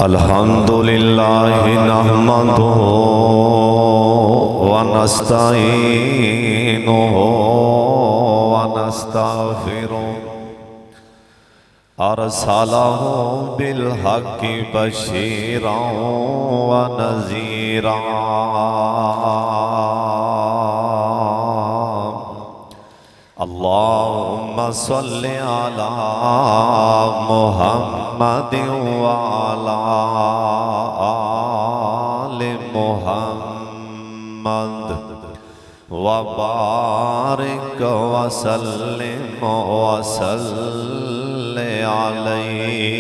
अल्हम्दुलिल्लाहि नहमदुहु व नस्तईनुहु व नस्तगफिरुहु अरसलहु बिल हक़्क़ि बशीरन व नज़ीरा। अल्लाहुम्मा सल्लि अला मुहम्मदिन व अला आलि मुहम्मद व बारिक व सल्लिम व सल्लि अलैहि।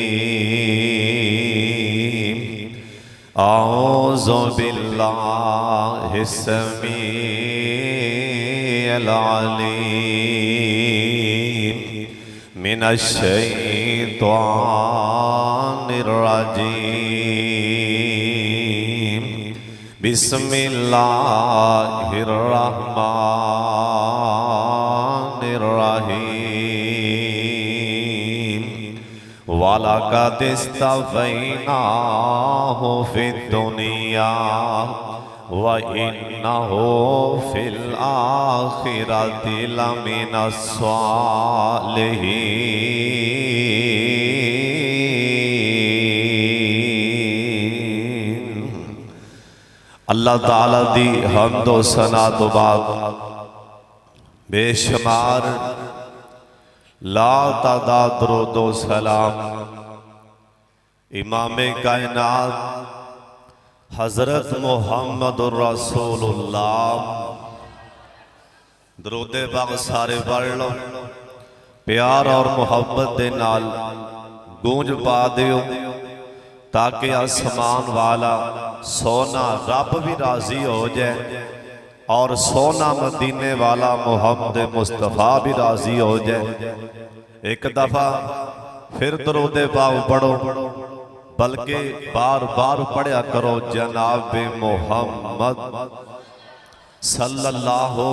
औज़ु बिल्लाहि समीइल अलीम मिनश्शैतानिर रजीम। बिस्मिल्लाहिर रहमानिर रहीम। वलक़द इस्तफ़ैनाहु फ़िद्दुनिया व इन्नहु फ़िल आख़िरति लमिनस्सालिहीन। अल्लाह ताला दी हम्दो सना तो बाद बेशुमार ला तादाद दरूदो सलाम इमाम कायनात हज़रत मुहम्मदुर रसूलुल्लाह। दरूदे पाक सारे पढ़ लो, प्यार और मुहब्बत दे नाल गूंज पा दियो ताकि आसमान वाला सोना रब भी राजी हो जाए और सोना मदीने वाला मुहम्मद मुस्तफ़ा भी राजी हो जाए। एक दफ़ा फिर दरूदे पाक पढ़ो, बल्कि बार बार पढ़ा करो जनाब मोहम्मद सल्लल्लाहु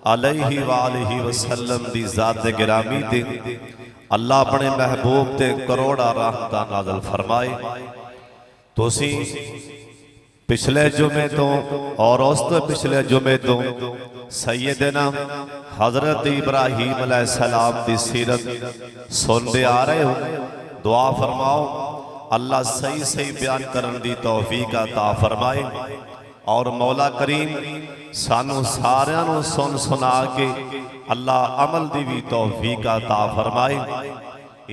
अलैहि वालिहि वसल्लम दी ज़ात गिरामी दी अल्लाह अपने महबूब ते करोड़ा रहमतां नाज़िल फरमाए। तुसी पिछले जुमे तो और उस तो पिछले जुमे तो सैयदना हज़रत इब्राहीम अलैहिस्सलाम दी सीरत सुनते आ रहे हो। दुआ फरमाओ अल्लाह सही सही बयान करने की तौफीक अता फरमाए और मौला करीम सानू सारियां नू सुन सुना के अल्लाह अमल की भी तौफीक अता फरमाए।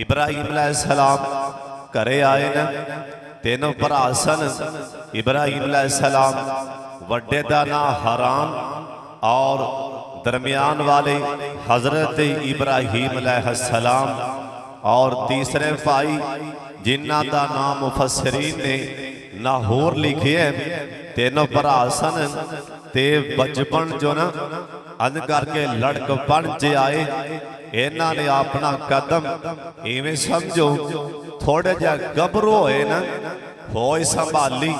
इब्राहीम अलैहिस्सलाम घरे आए न, तीनों भरा सन। इब्राहीम अलैहिस्सलाम वड्डे दा नाम हारान और दरमियान वाले हजरत इब्राहीम अलैहिस्सलाम और तीसरे भाई जिन्ना का नाम मुफस्सिरीन ने नाहौर लिखे है। तीनों भरा सन ते बचपन जो ना अद करके लड़कपन च आए। इन्हां ने अपना कदम इवें समझो थोड़े जा गभरू होए ना होए संभाली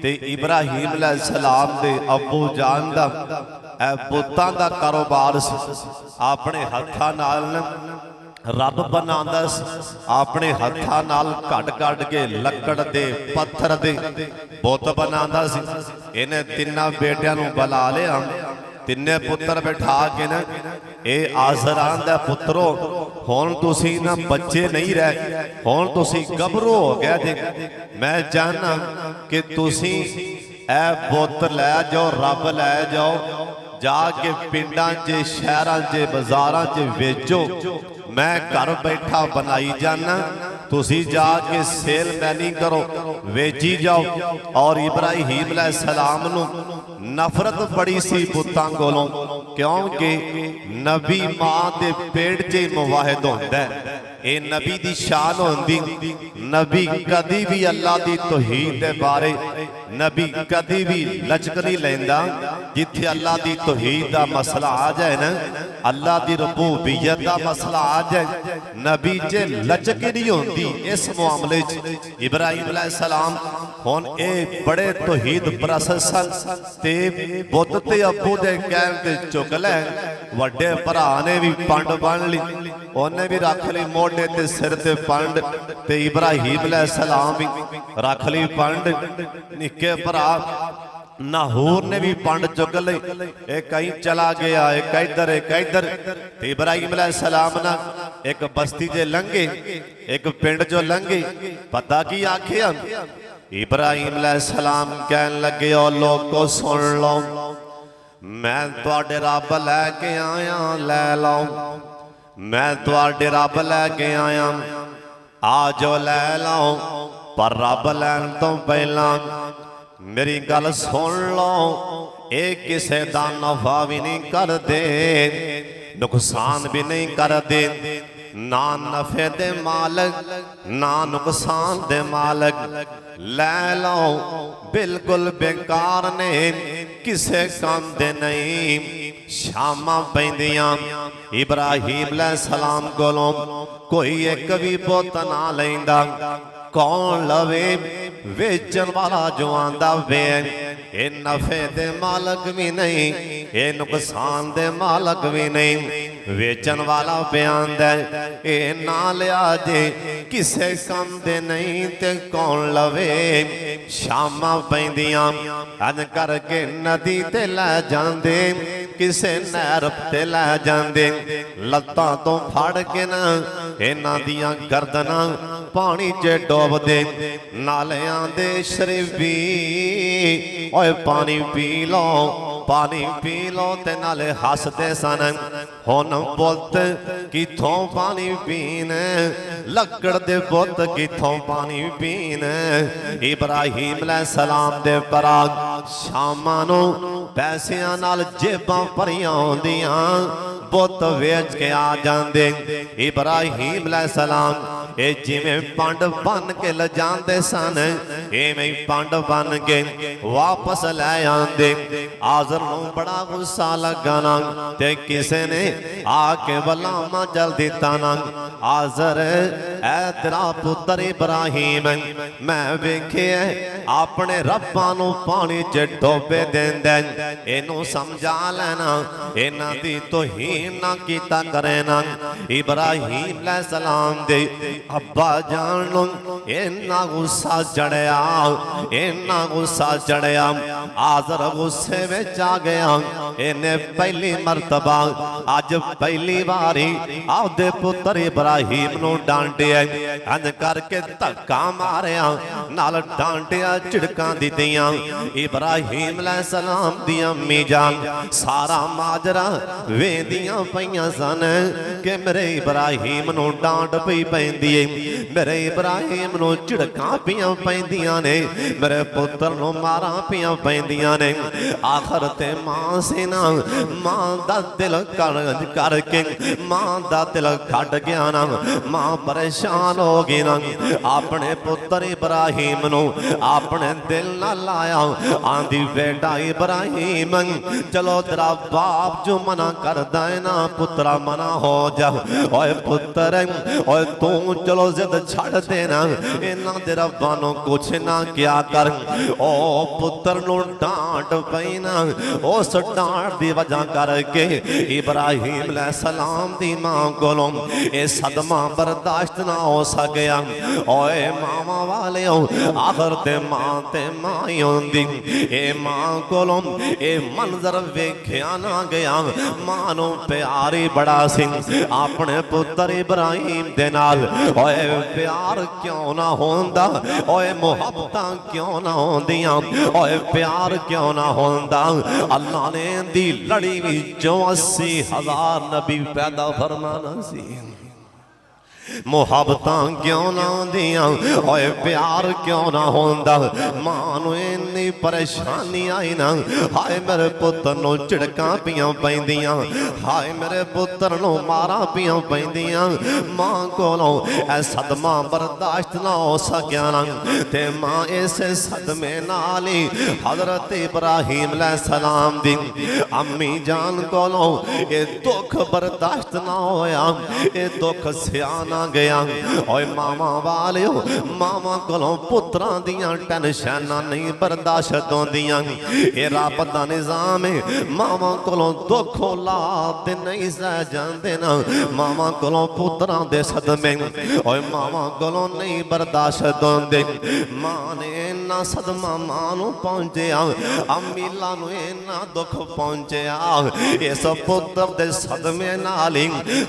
ते इब्राहीम अलैहिस्सलाम दे अबू जान दा बुतां दा कारोबार अपने हत्थां नाल रब बनांदा अपने हत्थां नाल कट के लकड़ दे पत्थर दे बुत बनांदा सी। इन्हें तिन्ना बेटियां नूं बुला लिया, तिन्ने पुत्र बैठा के ना ए आज़रान दा पुत्रो हुण तुसी ना बच्चे नहीं रहे, हुण तुसी गभरू हो गया जे। मैं चाहना कि तुसी ए बुत लै जाओ, रब लै जाओ, जाके पिंडां च शहरां च बाजारां च वेचो। मैं घर बैठा बनाई जाना, तुसी जाके सेल मैनी करो, वेची जाओ। और इब्राहीम अलैहिस्सलाम नूं नफरत बड़ी सी पुत्तां कोलों, क्योंकि नबी मां दे पेट च मुवाहिद होंदा है। ये नबी दी शान होंदी। नबी कदी भी अल्लाह दी तौहीद दे बारे नबी कदी भी लचक नहीं लैंदा। जिथे अल्लाह दी तौहीद दा मसला आ जाए ना, अल्लाह दी रबूबियत दा मसला आ जाए, नबी च लचक नहीं होंदी। इस मामले च इब्राहीम अलैहिस्सलाम हुण ए बड़े तौहीद परस्त सन ते बुत ते अबू दे कहण ते चुक लै। वड्डे भरा ने भी पंड बन ली। ਉਹਨੇ ਵੀ ਰੱਖ ਲਈ ਮੋਢੇ ਤੇ ਸਿਰ ਤੇ ਪੰਡ ਤੇ ਇਬਰਾਹੀਮ अलैहिस्सलाम भी रख ली पंड। निके भरा नाहूर ने भी पंड चुक ली, एक कहीं चला गया एक इधर ते इब्राहीम अलैहिस्सलाम ना एक बस्ती जे लंघे, एक पिंड जो लंघे, पता की आखिया इब्राहीम अलैहिस्सलाम कहन लगे ओ लोगो सुन लो, मैं तुहाडे रब लैके आया, लै लो, मैं तुहाडे रब लैके आया, आजो लै लो, पर रब लैन तो पहला मेरी गल सुन लो, ये किसे दा नफा भी नहीं कर दे, नुकसान भी नहीं कर दे, ना नफे दे मालक ना नुकसान दे मालक, लै लो बिल्कुल बेकार ने, किसे काम दे नहीं। शामा पैंदियां इब्राहीम अलैहिस्सलाम कोलों कोई एक भी पुत ना लैंदा, कौन लवे वेचन वाला जो आंदा वे, ये नफे दे मालक भी नहीं, ये नुकसान दे मालक भी नहीं, वेचन वाला पे आंदा ये ना लिया जे किसे काम दे नहीं, ते कौन लवे। शामा पैंदियां अज करके नदी ते लै जांदे, किसे नहर ते लै जांदे, लत्तां तो फड़ के ना इन्हां दियां गर्दनां पानी च डोब दे, नालियां दे शरीबी ओए पानी पी लो, पानी पी लो, ते नाले हसदे सन, हुण पुत किथों पानी पीन, लकड़ दे पुत किथों पानी पीन। इब्राहीम अलैहिस्सलाम दे परा शामां नूं पैसियां नाल जेबां भरियां होंदियां, पुत वेच के आ जांदे। इब्राहीम अलैहिस्सलाम ये जिवें पंड बन के ले जांदे सन, इवें पंड बन के वापस लै आंदे। आज़र नूं बड़ा गुस्सा लगा ना, ते किसे ने आके वलामा जल दिता ना, आज़र ऐ तेरा पुत्र इब्राहीम, मैं वेखे अपने रब्बां नूं पानी च डोबे देंदा, इनू समझा लेना, इन्हां दी तौहीन ना कीता करे ना। इब्राहीम अलैहिस्सलाम दे अब्बा जान नूं इन्ना गुस्सा चढ़िया, इन्ना गुस्सा चढ़िया, आज़र गुस्से विच आ गया। इन्हें पहली मरतबा अज पहली बारी आपदे पुत्र इब्राहीम नूं डांटिया, इंज करके धक्का मारिया, नाल डांटिया, झिड़कां दित्तियां। इब्राहीम अलैहिस्सलाम दी अम्मी जान सारा माजरा वेंदियां पईयां सन कि मेरे इब्राहीम नूं डांट पई पैंदी है, मेरे इब्राहीम नूं झिड़कां पियां पैंदियां ने, मेरे पुत्र नूं मारां पियां पैंदियां ने। आखिर ते मां सी ना, मां दा दिल करके मां दा दिल खट गया ना, मां परेशान हो गई ना, अपने पुत्र इब्राहीम नूं अपने दिल नाल लाया, आंदी बेटा इब्राहीम चलो तेरा बाप जो मना करदा है ना पुत्रा मना हो जा, ओए पुत्र ओए तू चलो जिद छड़ देना, इन्हां दे रब्बां नूं कुछ ना क्या कर। ओ पुत्र नूं डांट पई ना, उस डांट दी वजह करके इब्राहीम अलैहिस्सलाम दी मां कोलों ये सदमा बर्दाश्त ना हो सकिया। ओए मामा वालिओ आखिर ते मां ही होंदी, ए मां कोलों ए मंजर वेखिया ना गया। मां नूं प्यार ही बड़ा सी अपने पुत्र इब्राहीम दे नाल, ओए प्यार क्यों ना होंदा, ओए मुहब्बतां क्यों ना होंदियां, ओए प्यार क्यों ना होंदा। अल्लाह ने दी लड़ी विचों 80,000 नबी पैदा फरमाना सी, मुहब्बतां क्यों ना होंदियां, ओए प्यार क्यों ना होंदा। मां नूं इन्नी परेशानी आई ना, हाय मेरे पुत्र नूं झिड़कां पियां पैंदियां, हाय मेरे पुत्र नूं मारां पियां पैंदियां। मां कोलों ऐ सदमा बर्दाश्त ना हो सकिया ना, ते मां इस सदमे नाल ही हज़रत इब्राहीम अलैहिस्सलाम दी अम्मी जान कोलों ये दुख बर्दाश्त ना होया, ये दुख सियाना गया ओए मामा वालियो मामा कोलों पुत्रां दियां टेंशनां नहीं बर्दाश्त होंदियां ये रब दा निज़ाम है मामा कोलों दुख औलाद नहीं सह जांदे ना मामा कोलों पुत्रां दे सदमे ओए मामा कोलों नहीं बर्दाश्त होंदे मां ने इन्ना सदमा मां नूं पहुंचिया अमीला नूं इन्ना दुख पहुंचिया इस पुत्र दे सदमे नाल ही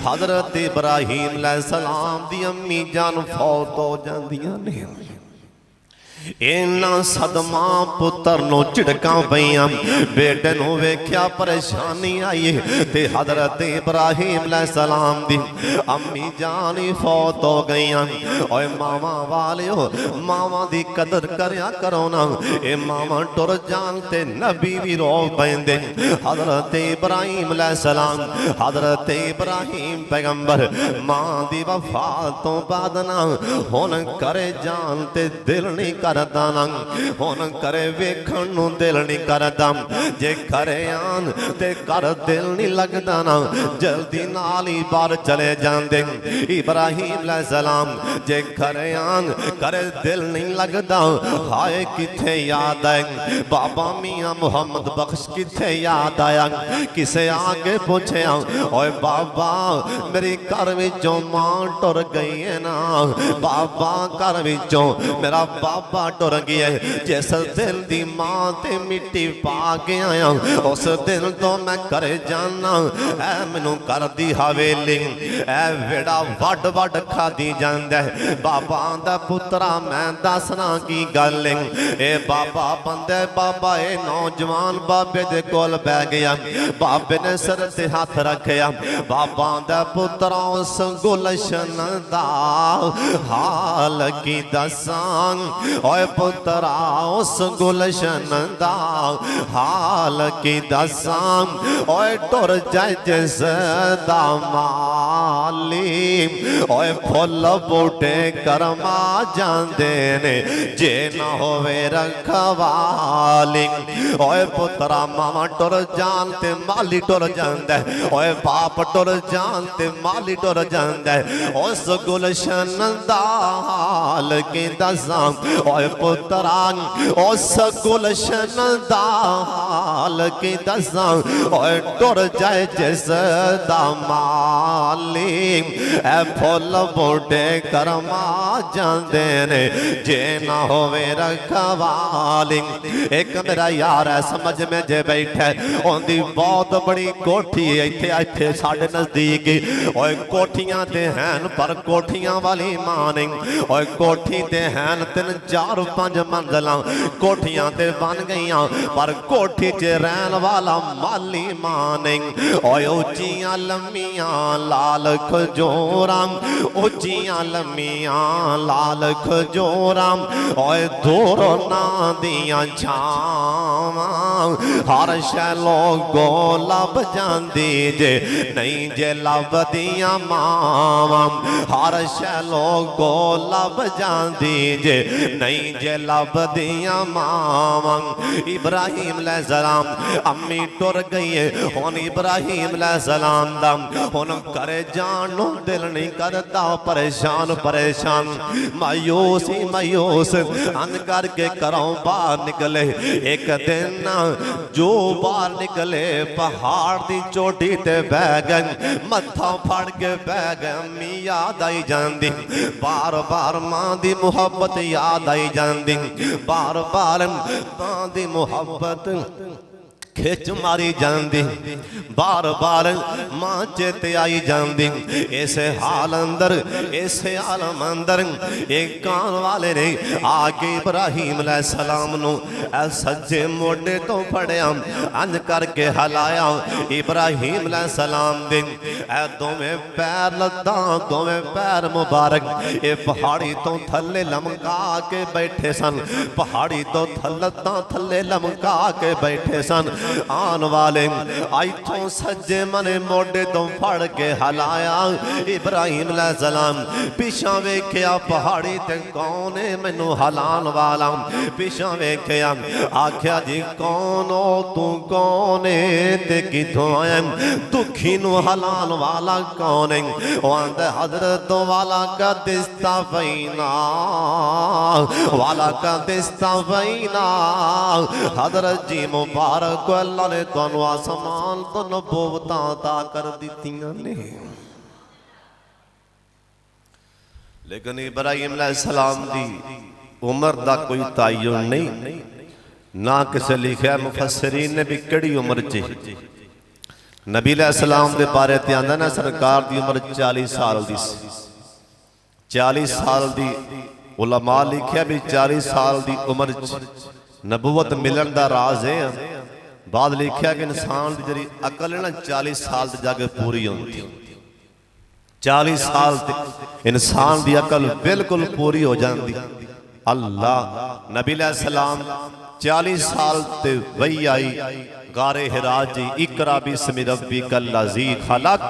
हजरत इब्राहीम अलैहिस्सलाम दी अम्मी जान फौत हो जांदियां ने इन्ना सदमा पुत्र नूं झिड़कां पईयां बेटे नूं वेख्या परेशानी आई ते हजरत इब्राहीम अलैहिस्सलाम दी अम्मी जान ही फौत हो गईयां ओए मावा वालियो मावा दी कदर करया करो ना ए मावा टुर जान ते नबी भी रो पैंदे हजरत इब्राहीम अलैहिस्सलाम हजरत इब्राहीम पैगंबर मां दी वफात तो बाद ना हुण करे जान ते दिल नहीं करदा ना हुण करे वेखण नूं दिल नहीं करदा जे करे आन ते कर दिल नहीं लगदा ना जल्दी नाल ही बाहर चले जांदे इब्राहीम अलैहिस्सलाम जे करे आन करे दिल नहीं लगदा हाय किथे याद आए बाबा मियां मुहम्मद बख्श किथे याद आया किसे आके पूछया ओए बाबा मेरी घर विचों मां टुर गई है ना बाबा घर विचों मेरा बाबा टुर गया जिस दिल दी मां ते मिट्टी पा के आया उस दिन तो मैं करे जाना ऐ मैनू कर दी हवेली ऐ वेड़ा वड वड खादी जांदा है बाबा दा पुत्रा मैं दसना की गल ए बाबा बंदे बाबा ए नौजवान बाबे दे कोल बैठ गया बाबे ने सिर ते हाथ रखया बाबा दा पुत्रा उस गुलशन दा हाल की दसां ओए पुत्रा उस गुलशन दा हाल की दसां ओए टुर जाए जिस दा माली ओए फुल बूटे करमा जांदे ने जे ना होवे रखवाली ओए पुत्रा मामा टुर जान ते माली टुर जांदा ओए बाप टुर जान ते माली टुर जांदा उस गुलशन दा हाल की दसां ओए पुत्रा उस गुलशन दा हाल की दसां ओए टुर जाए जिस दा माली ए फुल बूटे करमा जांदे ने जे ना होवे रखवाली एक मेरा यार है समझ में जे बैठा ओंदी बहुत बड़ी कोठी इत्थे इत्थे साडे नजदीक ओए कोठियां ते हैन पर कोठियां वाली मां नहीं ओए कोठी ते हैन 3 4 5 मंजिलां कोठियां ते बन गईयां पर कोठी च रहन वाला माली मां नहीं ओए उच्चियां लम्मियां लाल खजोरां उच्चियां लम्मियां लाल खजोरां ओए दूर ना दियां छावां हर शै लोगों लब जांदी जे नहीं जे लभदियां मावां हर शै लोगों लब जांदी जे नहीं जे लभदियां मावां इब्राहीम अलैहिस्सलाम अम्मी टुर गई है हुण इब्राहीम अलैहिस्सलाम दा हुण करे जान नूं दिल नहीं करदा परेशान परेशान मायूस ही मायूस अंध करके घरों बाहर निकले एक दिन जो बाहर निकले पहाड़ दी चोटी ते बह गए मत्था फड़ के बह गए अम्मी याद आई जांदी बार बार मां दी मुहब्बत याद आई जांदी बार बार मां दी मुहब्बत खिच मारी जांदी बार बार मां चेते आई जांदी इस हाल अंदर इस आलम अंदर एक कान वाले ने आके इब्राहीम अलैहिस्सलाम नु सज्जे मोढे तो फड़िया अंज करके हलाया इब्राहीम अलैहिस्सलाम दे दोवें पैर लत्तां दोवें पैर मुबारक ये पहाड़ी तो थल्ले लमका के बैठे सन पहाड़ी तो लत्तां थल्ले लमका के बैठे सन आन वाले इथों सज्जे मने मोडे तो फड़ के हलाया इब्राहिम अलैहिस्सलाम पिछा वेख्या पहाड़ी ते कौन है मैनू हलान वाला पिछा वेख्या आख्या जी कौन हो तू कौन है ते किथों आया दुखी नू हलान वाला कौन है वो आंदा हजरत वाला का दिस्ता फैना वाला का दिस्ता फैना हजरत जी मुबारक को अल्लाह ने तुहानू आसमान तो नबूवतां अता कर दित्तियां ने लेकिन इब्राहिम अलैहिस्सलाम दी उम्र दा कोई तयन नहीं ना किसे लिखा मुफस्सिरीन ने भी किहड़ी उम्र च नबी अलैहिस्सलाम दे बारे ते आंदा ना सरकार दी उम्र 40 साल दी 40 साल दी उलमा लिखा भी 40 साल दी उम्र च नबूवत मिलन दा राज है बाद लिखा कि इंसान की जी अकल है ना 40 साल तक जाके पूरी होती 40 साल तक इंसान की अकल बिल्कुल पूरी हो जाती अल्लाह नबी अलैहिस्सलाम 40 साल ते वही आई गारे हिरा जी इकरा बिस्मि रब्बिकल लज़ी खलक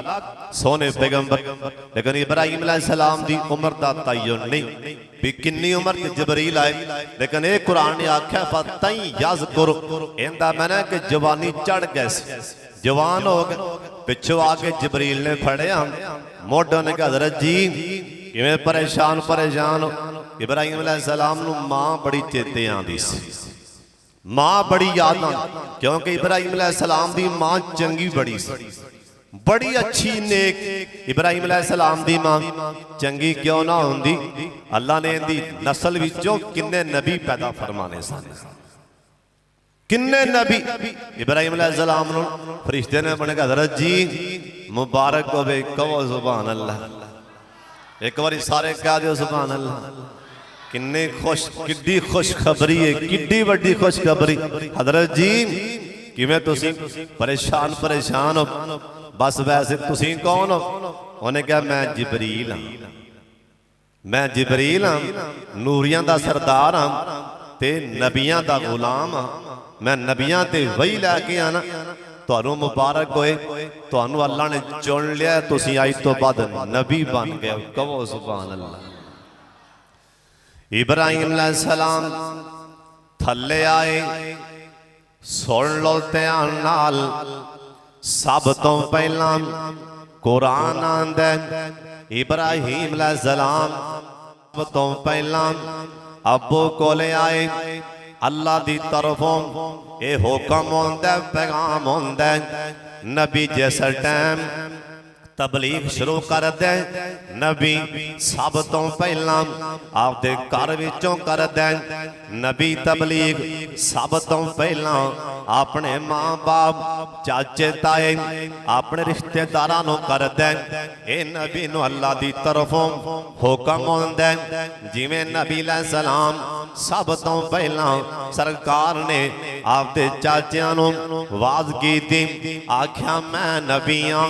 सोने पैगंबर लेकिन इब्राहिम अलैहिस्सलाम दी उम्र दा तयन नहीं भी किन्नी उम्र ते जबरील आए लेकिन ये कुरान ने आख्या फतई यज़कुर इंदा मैंने कि जवानी चढ़ गए जवान हो गए पिछों आके जबरील ने फड़िया मोढा ने कहा हज़रत जी किवें परेशान परेशान इब्राहिम अलैहिस्सलाम नूं मां बड़ी चेते आंदी सी मां बड़ी याद क्योंकि इब्राहिम अलैहिस्सलाम दी मां चंगी बड़ी सी बड़ी अच्छी नेक इब्राहिम अलैहिस्सलाम दी मां चंगी क्यों ना होंदी अल्लाह ने इहदी नस्ल विचों किन्ने नबी पैदा फरमाने सन किन्ने नबी इब्राहिम अलैहिस्सलाम नूं फरिश्ते ने बने हज़रत जी मुबारक होवे कहो सुभान अल्लाह एक बारी सारे कह दिओ सुभान अल्लाह किन्ने खुश किड्डी खुशखबरी है किड्डी वड्डी खुशखबरी हजरत जी किवें तुसीं परेशान परेशान हो बस वैसे तुसीं कौन हो उन्हें कहा मैं जिबरील हाँ मैं जिबरील हाँ नूरियां दा सरदार हाँ ते नबियां दा गुलाम हाँ मैं नबियां ते वही लैके आना तुहानू मुबारक होए तुहानू अल्लाह ने चुन लिया तुसीं अज तो बाद नबी बन गए कहो सुभान अल्लाह इब्राहिम अलैहिस्सलाम थल्ले आए सुन लो ध्यान नाल सब तो पहला कुरान आंदा इब्राहिम अलैहिस्सलाम सब तो पहला अबू कोले आए अल्लाह दी तरफों ये हुक्म होंदा पैगाम होंदा नबी जिस टाइम तबलीग शुरू कर दे नबी सब तो पहला आपदे घर विचों कर दे नबी तबलीग सब तो पहला अपने मां बाप चाचे ताए अपने रिश्तेदारां नूं कर दे ए नबी नूं अल्लाह दी तरफों हुक्म होंदा जिवें नबी अलैहिस्सलाम सब तो पहला सरकार ने आपदे चाचियां नूं वाज कीती आख्या मैं नबी हां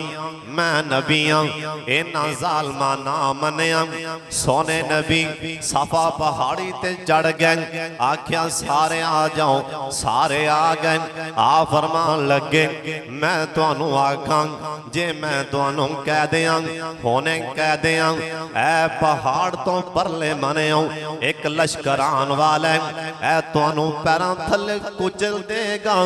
मैं नबियां इन्हां ज़ालमां ना मनिया सोने नबी सफा पहाड़ी ते चढ़ गए आख्या सारे आ जाओ सारे आ गए आ फरमान लगे मैं तुहानू आखां जे मैं तुहानू कह दियां होने कह दियां ऐ पहाड़ तो परले मनियो एक लश्कर आन वाला है तुहानू पैरां थल्ले कुचल देगा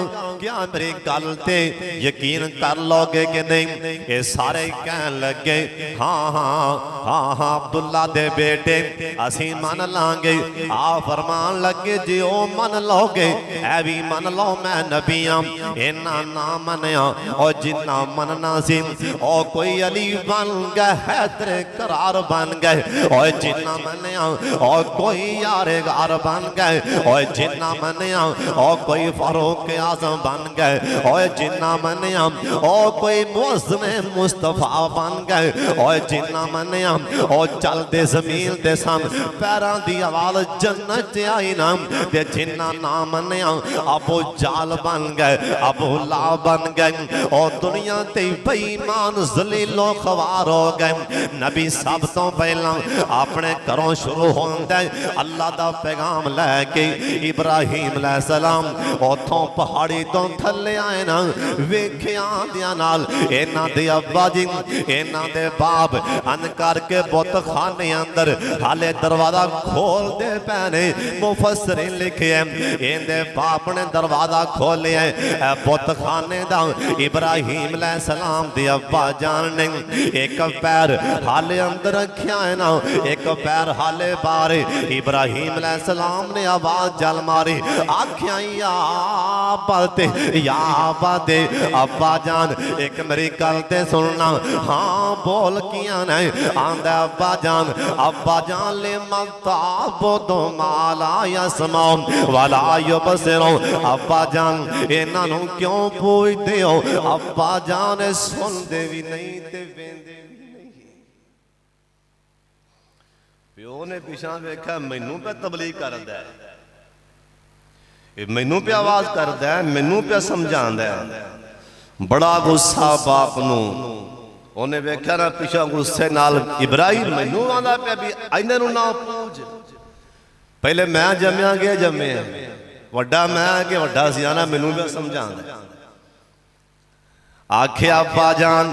क्या मेरी गल ते यकीन कर लोगे कि नहीं ये सारे कहन लगे हाँ हाँ हाँ हाँ अब्दुल्ला दे बेटे असी मन लांगे आ फरमान लगे जी ओ मन लोगे ऐ भी मन लो मैं नबी हाँ इन्ना ना मनया और जिन्ना मनना सी ओ कोई अली बन गए हैदरे करार बन गए और जिन्ना मनया और कोई यारे गार बन गए और जिन्ना मनया और कोई फारूक आजम बन गए और जिन्ना मनया और कोई मुअज़्ज़िन मुस्तफा बन गए। और जिन्ना मनिया और चलते जमीन दे सन पैरों की आवाज जन्नत आई ना, ते जिन्ना ना मनिया अबू जाल बन गए, अबू ला बन गए और दुनिया ते बेईमान जलीलो खवार हो गए। नबी सब तो पहला अपने घरों शुरू होंदा अल्लाह दा पैगाम लैके इब्राहिम अलैहिस्सलाम उथों पहाड़ी तो थले आए ना, वेख्या दियां नाल इन्हां दे अब्बा जी इन्हां दे बाप अन करके बुत खाने अंदर हाले दरवाजा खोल दे पैने। मुफस्सिरीन लिखे इहदे बाप ने दरवाजा खोलिया बुत खाने दा। इब्राहिम अलैहिस्सलाम दे अब्बा जान ने एक पैर हाले अंदर रखिया है ना, एक पैर हाले बाहर। इब्राहिम अलैहिस्सलाम ने आवाज जल मारी, आख्या या बाते अब्बा जान एक मेरी गल ते सुनना। हाँ बोल किया नहीं आंदा अब्बा जान ले मताबुदु माला यसमाउ वला युबसिरु। अब्बा जान इन्हां नूं क्यों पूजदे हो? अब्बा जान सुनदे भी नहीं ते वेंदे भी नहीं। प्यो ने पिछा वेख्या मैनू पे तबलीग करदा है, मैनू पे आवाज करदा है, मैनू पे समझांदा है। बड़ा गुस्सा बाप नूं, उन्हें वेख्या ना पिछा गुस्से नाल इब्राहिम मैनू आंदा पिया भी इन्हां नूं ना पूज। पहले मैं जम्मिया गया जम्मे वड्डा मैं कि वड्डा सियाना मैनू पे समझांदा। आख्या अब्बा जान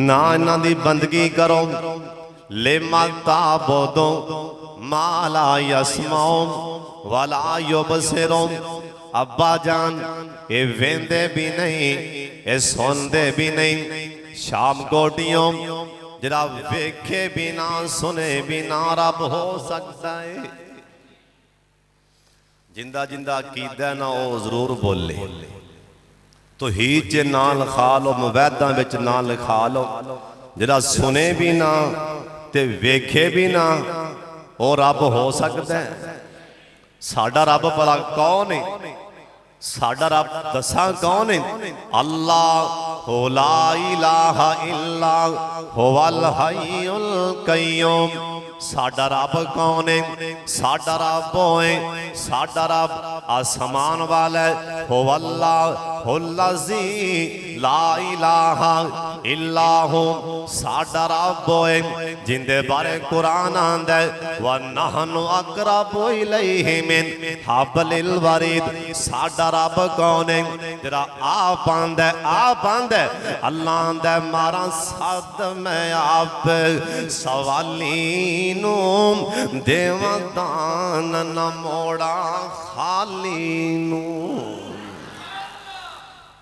ना इन्हां दी बंदगी करो, ले मताबुदु माला यसमाउ वला युबसिरु। अब्बा जान ये वेंदे भी नहीं, ये सुनते भी नहीं। शाम गोटियों जरा वेखे बिना सुने बिना रब हो सकता है? जिंदा जिंदा कीदा ना वो जरूर बोले। तो ही च ना लिखा लो, मुवैदा विच ना लिखा लो, जरा सुने भी ना ते वेखे भी ना वो रब हो सकता है? साडा रब भला कौन है? साडा रब दसा कौन है? अल्लाह ला इलाहा इल्ला हुवल हय्युल कय्यूम। साडा रब कौन है? साडा रब है, साडा रब आसमान वाला हुवल्लाहुल्लज़ी ला इलाहा इल्ला हु। साडा रब है जिंदे बारे कुरान आंदा है व नहनु अक़रबु इलैहि मिन हब्लिल वरीद। साडा रब कौन है? तेरा आप आंदा है अल्लाह आंदा मारा सद मैं आप सवाली देवदान न मोड़ा खाली नू।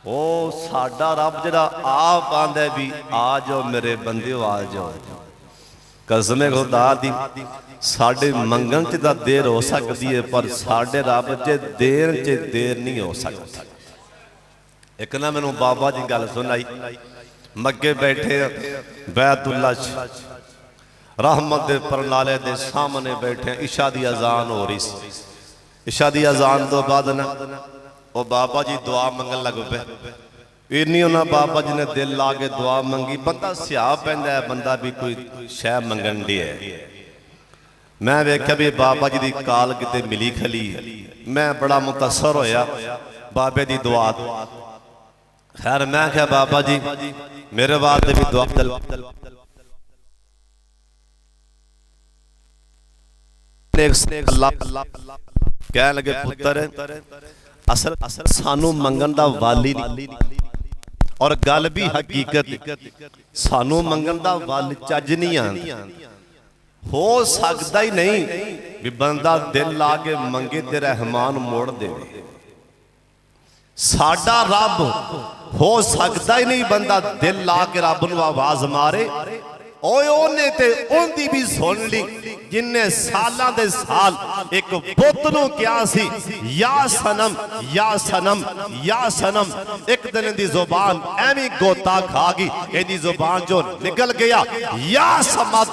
ओ साडा रब जरा आप आंदा भी आ जाओ मेरे बंदे आ जाओ। कसम खुदा दी साडे मंगन च तां देर हो सकती है पर साडे रब च देर नहीं हो सकती। एक ना मैनू बाबा जी गल सुनाई, मगे बैठे बैतुल्ला रहमत दे परनाले दे सामने बैठे, इशा दी अजान हो रही सी। इशा दी अजान तो बाद ना वो बाबा जी दुआ मंगन लग पे। इन्नी उन्हें बाबा जी ने दिल ला के दुआ मंगी। बंदा स्या पैंदा है, बंदा भी कोई शह मंगन दी है। मैं वेख्या भी बाबा जी की काल किते मिली खली, मैं बड़ा मुतासर होया बाबे की दुआ। खैर मैं क्या बाबा जी मेरे वास्ते भी दुआ कह लगे पुत्र असल सानू मंगन दा वाली नहीं, और गल भी हकीकत सानू मंगन दा वाल चज नहीं आंदा। हो सकता ही नहीं भी बंदा दिल ला के मंगे ते रहमान मोड़ दे। साडा रब हो सकता ही नहीं बंदा दिल ला के रब नूं आवाज मारे ओए ओने ते ओंदी भी सुन ली जिन्ने सालां दे साल एक बुत नूं क्या सी या सनम या सनम या सनम। एक दिन दी जुबान एवी गोता खा गई, एदी जुबान जो निकल गया या समद।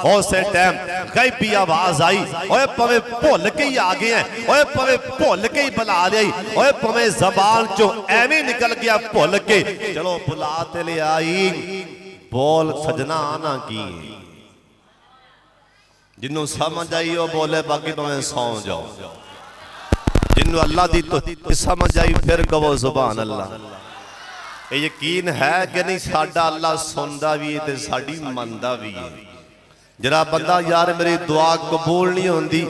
उसे टाइम गैबी आवाज आई, ओए पवे भुल के ही आ गए हैं, ओए पवे भुल के ही बुला लिया, ओए पवे जबान चो एवी निकल गया भुल के, चलो बुला ते ले आई, बोल सजना आना की। जिन्हों समझ आई वो बोले, बाकी तुम्हें सौ जाओ। जिन्हों अल्लाह दी तो समझ आई फिर कहो सुभान अल्लाह। ये यकीन है कि नहीं साडा अल्लाह सुनदा भी है ते साडी मनदा भी है। जरा बंदा यार मेरी दुआ कबूल नहीं होंदी,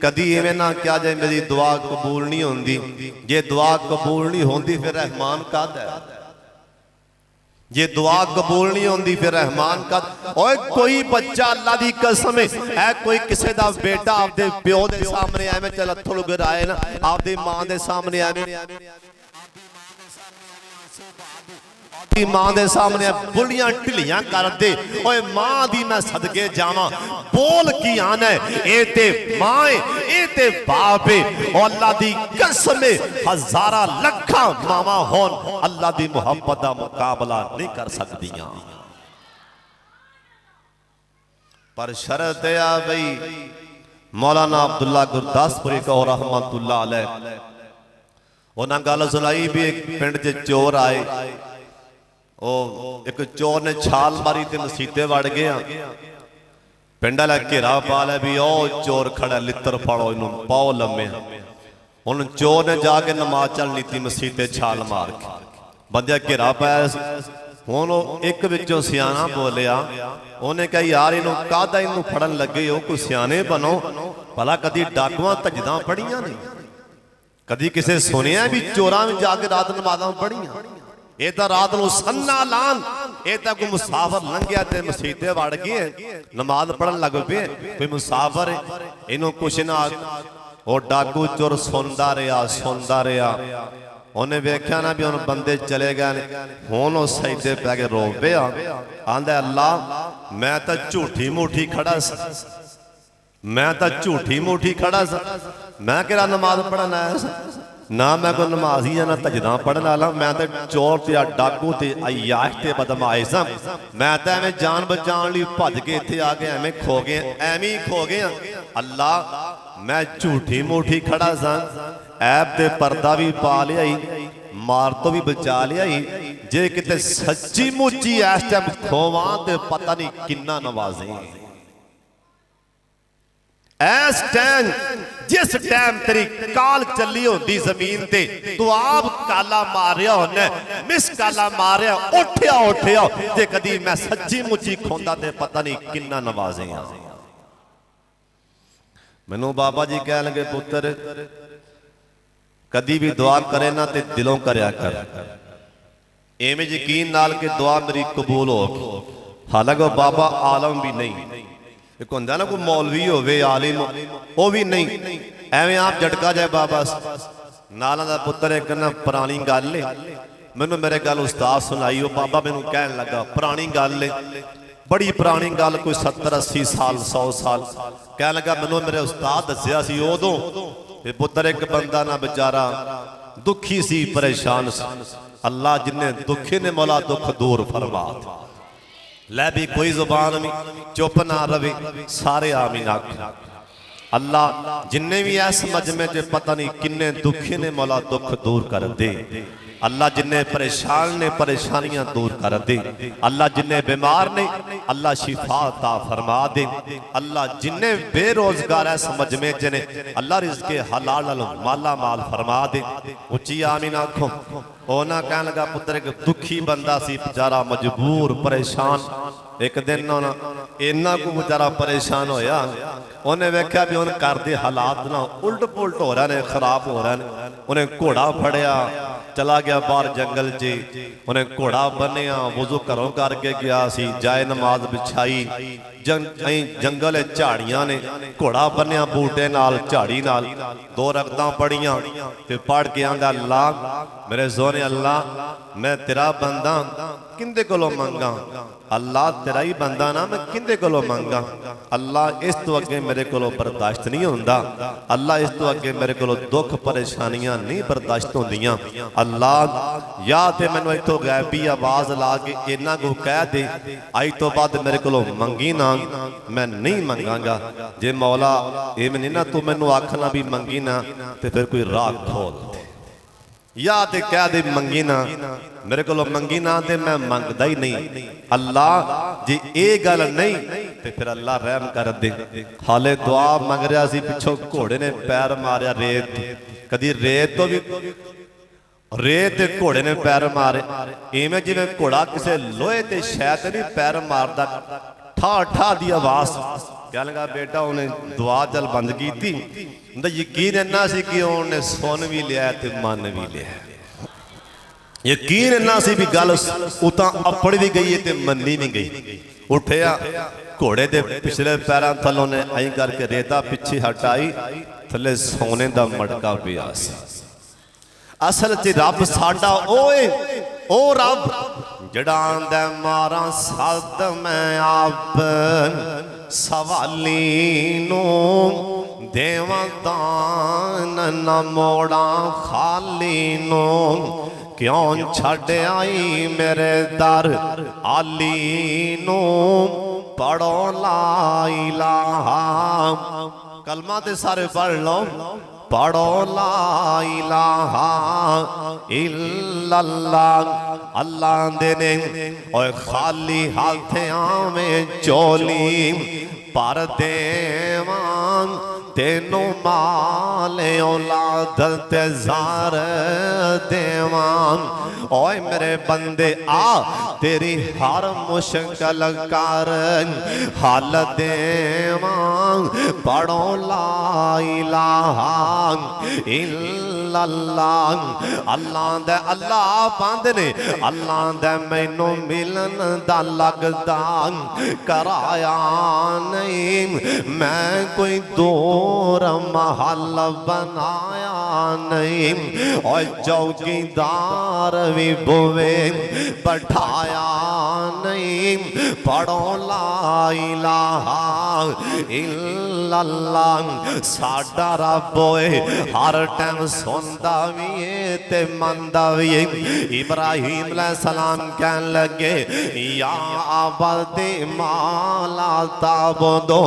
कदी इवें ना क्या जाए मेरी दुआ कबूल नहीं होंदी। जे दुआ कबूल नहीं होंदी फिर रहमान काहदा है? जे दुआ कबूल नहीं होंदी फिर रहमान का। ओए कोई बच्चा अल्लाह दी कसम है कोई किसी दा बेटा आपदे प्यो दे सामने एवें चल अथरू गिराए ना, आपदी मां दे सामने मां दे सामने बुलियां ढिलियां कर दे, ओए मां दी मैं सदके जावां, बोल की आना है ए ते मां है ए ते बाप है। और अल्लाह दी कसम हजारा लखा मावा होन अल्लाह दी मुहब्बत दा मुकाबला नहीं कर सकदियां। पर शर्त है भाई मौलाना अब्दुल्ला गुरदासपुरी को रहमतुल्लाह अलैह उन्हें गल सुनाई भी एक पिंड च चोर आए, ओ एक चोर ने छाल मारी ते मसीते वड़ गया। पिंड वाला घेरा पा लिया भी ओ चोर खड़ा लित्र फाड़ो इनू पाओ लम्मे। हुण चोर ने जाके नमाज चलनी थी मसीते छाल मार के, बंदे घेरा पाया। हुण एक विचों सियाना बोलिया, उन्हें कहा यार इनू काहदा इनू फड़न लगे हो, कोई सियाने बनो। भला कदी डाकुआं तजदा पढ़ियां नहीं, कदी किसे सुनिया भी चोरां में जाके रात नमाज़ां पढ़ियां? ये तो रात को सन्ना लान, ये तो कोई मुसाफर लंघिया ते मसीते वड़ गए नमाज पढ़न लग पे, कोई मुसाफर इनू कुछ ना। वो डाकू चोर सुनता रहा, उन्हें वेख्या ना भी उन बंदे चले गए। हुण वो सजदे पै के रो पे आंदा अल्लाह मैं तो झूठी मूठी खड़ा सा, मैं तो झूठी मूठी खड़ा सा, मैं किहड़ा नमाज पढ़न आया सा ना, मैं कोई नमाजी या ना तजदा पढ़ने वाला। मैं तो चोर ते डाकू ते अयाश ते बदमाश हाँ, मैं तो एवें जान बचाने लई भज के इत्थे आ गया, एवें खो गए, एवें ही खो गए। अल्लाह मैं झूठी मूठी खड़ा सा, ऐब ते पर्दा भी पा लिया, मार तो भी बचा लिया। जे किते सच्ची मुची इस टाइम खोवां ते पता नहीं किन्ना नवाजे। इस टाइम जिस टाइम तेरी काल चली होती जमीन ते तू आप काला मारिया होना, मिस काला मारिया उठिया जे कदी मैं सच्ची मुची खोंदा ते पता नहीं किन्ना नवाजे। मैनू बाबा जी कह लगे पुत्र कदी भी दुआ करे ना ते दिलों करया कर, एवें यकीन नाल के दुआ मेरी कबूल होगी। हालांकि बाबा आलम भी नहीं, एक होंदा ना कोई मौलवी होवे आलिम, वो भी नहीं, एवें आप झटका जाए बाबा नाला दा पुत्र। एक ना पुरानी गल है, मैनू मेरे गल उस्ताद सुनाई, बाबा मैनू कहन लगा पुरानी गल है, बड़ी पुरानी गल, कोई 70-80 साल 100 साल। कह लगा मैनू मेरे उस्ताद दसिया सी उदों पुत्र एक बंदा ना बेचारा दुखी सी, परेशान सी। अल्लाह जिन्ने दुखी ने मौला दुख दूर फरमा। लै भी कोई जुबान भी चुप ना रवे, सारे आमीन आख। अल्लाह जिन्ने भी इस मजमे च पता नहीं किन्ने दुखी ने मौला दुख दूर कर दे। अल्लाह जिन्ने परेशान ने परेशानियां दूर कर दे। अल्लाह जिन्ने बीमार ने अल्लाह शिफा अता फरमा दे। अल्लाह जिन्ने बेरोजगार इस मजमे च ने अल्लाह रिज़्क़े हलाल माला माल फरमा दे। उच्ची आमीन आखो। ओना कहन लगा पुत्र एक दुखी बंदा सी बेचारा, मजबूर परेशान। एक दिन इन्ना को बेचारा परेशान होया, उन्हें वेख्या भी उन्हें घर के हालात ना उल्ट पुलट हो रहे हैं, खराब हो रहे हैं। उन्हें घोड़ा फड़िया, चला गया बाहर जंगल च, उन्हें घोड़ा बनिया, वजू घरों करके गया सी, जाए नमाज बिछाई, जंगल झाड़ियां ने, घोड़ा बनिया बूटे नाल झाड़ी नाल, 2 रकतां पढ़ियां ते पढ़ के आंदा अल्लाह मेरे सोने अल्लाह मैं तेरा बंदा, किंदे कोलों मंगा? अल्लाह तेरा ही बंदा ना, मैं किंदे कोलों मंगा। अल्लाह इस तो अगे मेरे कोलों बर्दाश्त नहीं होंदा। अल्लाह इस तो अगे मेरे कोलों दुख परेशानियां नहीं बर्दाश्त होंदियां। अल्लाह या ते मैनू इत्थों गैबी आवाज़ ला के इन्ना को कह दे, अज तो बाद मेरे कोलों मंगी ना, मैं नहीं मंगांगा। जे मौला इवें नहीं ना तू मैनू आखना भी मंगी ना, तो फिर कोई राह खोल दे, या ते कह दे मंगी ना, मेरे को मंगी ना ते मैं मंगदा ही नहीं। अल्लाह जे ये गल नहीं तो फिर अल्लाह रहम कर दे। हाले दुआ मंग रहा सी, पिछों घोड़े ने पैर मारिया रेत, कदी रेत तो भी रेत घोड़े ने पैर मारे, इवें जिवें घोड़ा किसी लोहे ते शैत नहीं पैर मारदा, ठा ठा दी आवाज़। कह लगा बेटा उन्हें दुआ चल बंद की थी, यकीन इन्ना सी कि उन्हें सुन भी लिया ते मन भी लिया। यकीन इन्ना सी भी गल उतां अपड़ भी गई ते मन्नी भी गई। उठिया घोड़े दे पिछले पैरों थलों ने आई करके रेता पिछे हटाई, थले सोने दा मटका पिया सी। असल च रब साडा ओए ओ रब जड़ा आंदा मारा सद मैं आप सवाली नो देवां दान न मोड़ा खाली नो, क्यों छड़ आई मेरे दर आली नो पढ़ो ला इलाहा। कलमा ते सारे पढ़ लो, पढ़ो ला इलाहा इल्लल्लाह। अल्लाह दे ने और खाली हाथ में चोली पर देवां तेनों माल औलाद ते ज़ार देवां। ओए मेरे बंदे आ तेरी हर मुश्किल कर हल देवां, पढ़ो ला इलाहा इल्लल्लाह। अल्लाह दे अल्लाह पांदे ने, अल्लाह दे मैनू मिलन दा लगदा कराया नहीं, मैं कोई दूर महल बनाया नहीं। और चौकीदार भी बुवे बैठाया नहीं, पढ़ो ला इलाहा इल्लल्लाह। साडा रब होए हर टाइम सुनदा भी है ते मनदा भी है। इब्राहिम अलैहिस्सलाम कहन लगे या अबदी माला ताबुदो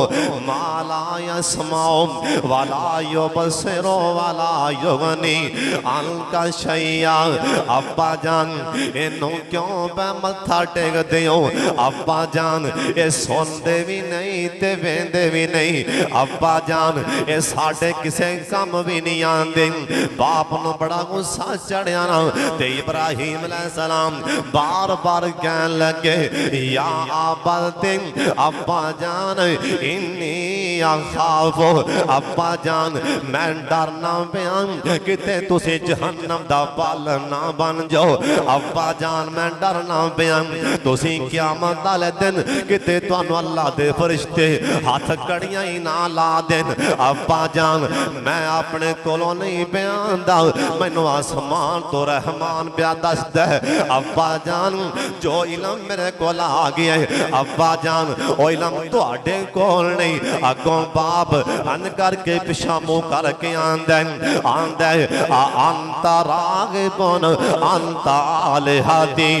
माला यस्माउ वला युबसिरु वला युगनी अन्का शैया। अब्बा जान इनू क्यों पे मत्था टेक दियो, अब्बा जान ये सुनते भी नहीं ते वेंदे भी नहीं, अब्बा जान ये साडे किसे कम भी नहीं आंदे। बाप नू बड़ा गुस्सा चढ़िया ना, ते इब्राहिम अलैहिस्सलाम बार बार कहन लगे या अबदी अब्बा जान इन्नी अखाफो, अब्बा जान मैं डरना पिया किते तुसी जहन्नम दा बाल ना बन जाओ। अब्बा जान मैं डरना पिया तुसी क़यामत वाले दिन किते तुहानू अल्लाह दे फरिश्ते हाथ कड़ियां ही ना ला देन। अब्बा जान मैं अपने कोलों नहीं बयानदा, मैनू आसमान तो रहमान पिया दसदा है। अब्बा जान जो इलम मेरे कोल आ गया है, अब्बा जान ओ इलम तुहाडे कोल नहीं। अगों बाप अन करके पिछा मुंह करके आंदा है अंता रागिबुन अंता आलिहती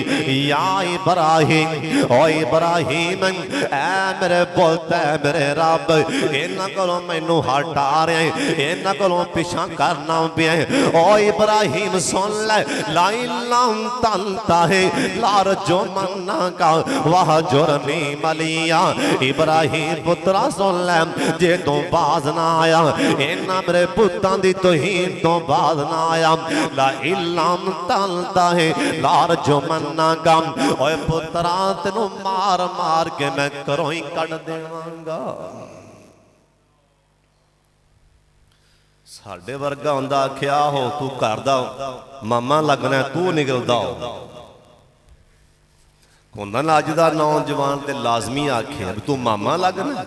या इब्राहिम। ओ इब्राहिम ऐ मेरे पुत्त ऐ मेरे रब इन्हां कोलों मैनू हटा रहे, इन्हां कोलों पिछा करना पिया। ओ इब्राहिम सुन ले लाइलम तलता है लार जो मन्ना का वाह जुरनी मलिया। इब्राहिम पुत्रा सुन ले जे तू बाज ना आया, इन्हां मेरे पुत्तां दी तौहीन तो बाज ना आया। ला इलम तलता है लार जो मन्ना गम। ओए पुत्रा तेनू मार मार के मैं घरों ही कढ़ देवांगा। साडे वर्गा हुंदा आखिया हो तू घर दा मामा लगना तू निकलदा हो। हुंदा ना अज दा नौजवान ते लाजमी आखे तू मामा लगना,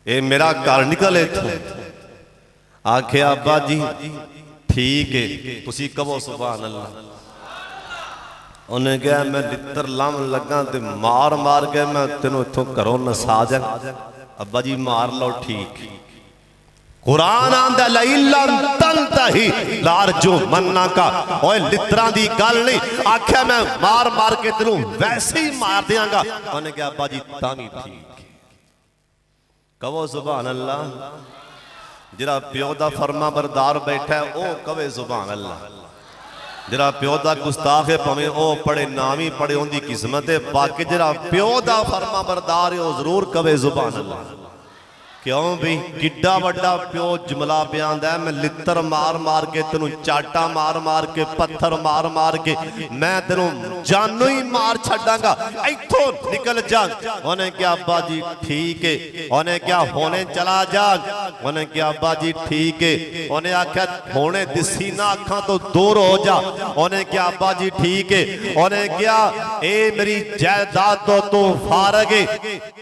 ए मेरा घर निकल इत्थों। आखिया अब्बा जी ठीक है तुसी कहो सुभान अल्लाह। उन्हें कहा मैं लित्र लावन लगा तो मार मार के मैं तेनों इतों घरों नसा जा। अब्बा जी मार लो ठीक। कुरान आंदा लारजो मन्ना का ओए लित्रा दी गल नहीं आख्या मैं मार मार के तेनों वैसे ही मार देंगा। उन्हें कहा अब्बा जी तामी ठीक। कहो सुभान अल्लाह। जिहड़ा प्यो दा फरमा बरदार बैठा है वह कवे सुभान अल्लाह। जिहड़ा प्यो दा गुस्ताख है भावें वह पढ़े नाम ही पढ़े उनकी किस्मत है। बाकी जिहड़ा प्यो दा फरमा बरदार है वह जरूर कवे सुभान अल्लाह। क्यों भी किड्डा वड्डा प्यो जुमला बयान है मैं लित्र मार मार के तेनों चाटा मार मार के पत्थर मार मार के मैं तेनों जानू ही मार छांगा इथों निकल जा। उन्हें क्या अब्बा जी ठीक है। उन्हें क्या होने चला जा। उन्हें क्या अब्बा जी ठीक है। उन्हें आख्या होने दिसी ना अखा तो दूर हो जा। उन्हें क्या अब्बा जी ठीक है। उन्हें क्या ए मेरी जायदाद तो तू फारग है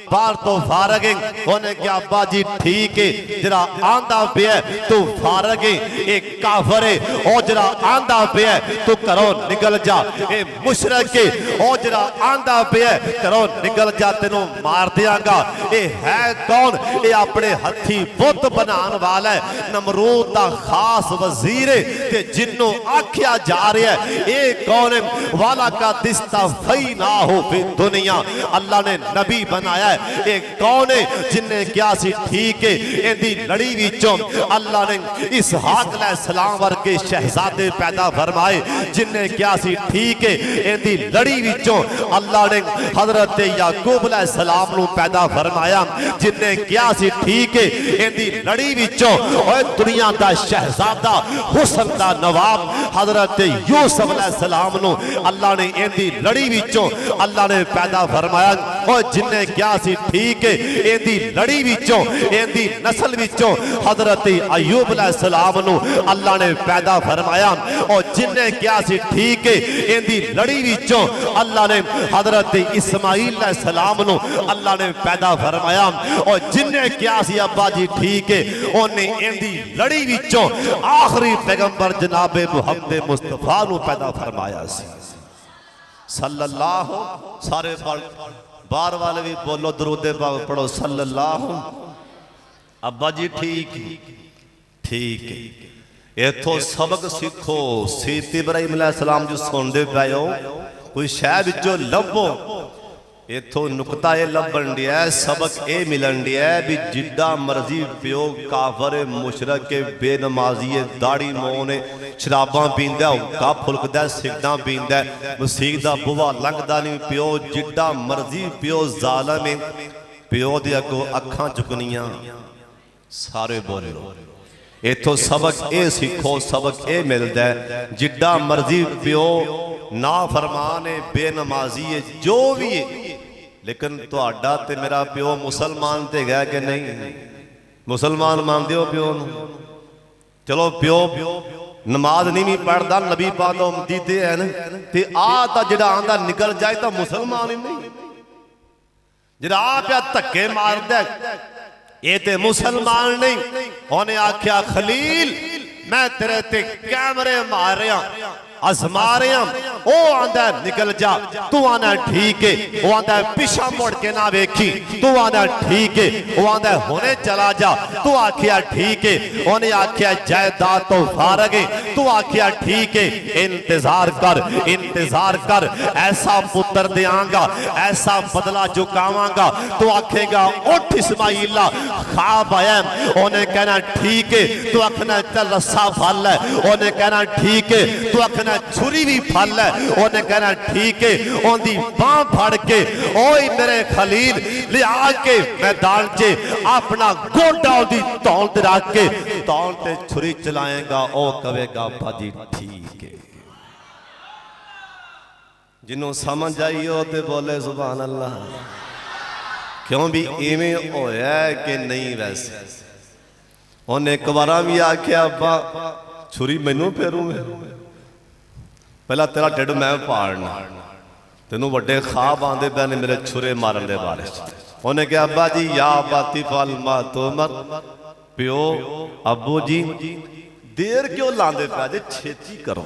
बाहर तो फारग है। उन्हें क्या अब्बा जी ठीक है। जरा आंदा पे तू फारग है एक काफर है। और जरा आंदा पे तू घरों निकल जा ए मुशरक है। और जरा आंदा पे घरों निकल जा तेनों मार देंगा। ये है कौन। ये अपने हथी बुत बनाने वाला है नमरूद दा खास वजीर है ते जिन्नों आख्या जा रहा है ये कौन है। वाला का दिस्ता फई ना हो फिर दुनिया अल्लाह ने नबी बनाया है। ये कौन है जिन्हें क्या सी ठीक है। इहदी लड़ी विचों अल्लाह ने इसहाक अलैहिस्सलाम वर्गे शहजादे पैदा फरमाए जिन्हें क्या सी ठीक है। इहदी लड़ी विचों अल्लाह ने हजरत याकूब अलैहिस्सलाम नूं पैदा फरमाया जिन्हें क्या सी ठीक है। इहदी लड़ी विचों ओए दुनिया दा शहजादा हुस्न दा नवाब हजरत यूसुफ अलैहिस्सलाम नूं अल्लाह ने इहदी लड़ी विचों अल्लाह ने पैदा फरमाया और जिन्हें क्या सी ठीक है। इहदी लड़ी विचों इहदी नस्ल विचों हजरत अयूब अलैहिस्सलाम नूं अल्लाह ने पैदा फरमाया और जिन्हें क्या सी ठीक है। इहदी लड़ी विचों अल्लाह ने हजरत इस्माइल अलैहिस्सलाम नूं अल्लाह ने पैदा फरमाया और जिन्हें क्या सी अब्बा जी ठीक है। उन्हें इहदी लड़ी विचों आखिरी पैगंबर जनाब मुहम्मद मुस्तफा नूं पैदा फरमाया सी सल्लल्लाहु। सारे बार वाले भी बोलो दरूदे पाक पढ़ो सल्लल्लाहु। अब्बा जी ठीक ठीक है। इथों सबक सीखो सीरत इब्राहिम अलैहिस्सलाम जो सुनते पे हो कोई शह विचों लभो। इथों नुकता यह लभन दिया सबक ये मिलन दिया भी जिड्डा मर्जी प्यो काफर मुशरक बेनमाजी दाड़ी मोने शराबा पींदा हुक्का फुलकदा सिगदा पींदा मसीह का बुआ लंघदा नहीं प्यो जिड्डा मर्जी प्यो जालम प्यो दे अगों अखां चुकनियां सारे बोलो। इथों सबक ये सीखो सबक ये मिलता है जिड्डा मर्जी प्यो ना फरमान है बेनमाजी है जो भी है लेकिन तुहाडा ते मेरा प्यो मुसलमान ते गया कि नहीं। मुसलमान मानते हो प्यो नूं। चलो प्यो नमाज नहीं भी पढ़ता नबी पाक दा उम्मती ते है ना ते आ तां जिहड़ा आंदा निकल जाए तो मुसलमान ही नहीं। जिहड़ा आ पिया धक्के मारदा ये ते मुसलमान नहीं। उन्हें आख्या खलील मैं तेरे ते कैमरे मार रहा आजमा रहा ओ आंदा निकल जा तू आना ठीक है। वो आंदा पिछा मुड़ के ना वेखी तू आंदा ठीक है। वो आंदा होने चला जा तू आखिया ठीक है। उन्हें आखिया जायदाद तो फारग है तू आखिया ठीक है। इंतजार कर ऐसा पुत्र देंगा ऐसा बदला चुकावांगा। तू आखेगा उठ इस्माइला ख्वाब आया। उन्हें कहना ठीक है। तू आखना चल रस्सा फल है। उन्हें कहना ठीक है। तू आखना छुरी भी फल है। उन्हें कहना ठीक है। उनकी बांह फड़ के ओए मेरे खलील लिया के मैदान च अपना गोडा उनकी तौल ते रख के तौल ते छुरी चलाएगा ओ कहेगा भाजी ठीक है। जिन्हों समझ आई हो ते बोले सुभान अल्लाह। क्यों भी इवें होया कि नहीं। वैसे उन्हें एक बार भी आख्या अब्बा छुरी मैनू फेरू पहला तेरा ढिड मैं पाड़ना तेनों वड्डे ख्वाब आंदे पे ने मेरे छुरे मारन दे बारे। उन्हें कहा अब्बा जी या बाती फल मा तो मत प्यो अबू जी देर क्यों लांदे पे जे छेती करो।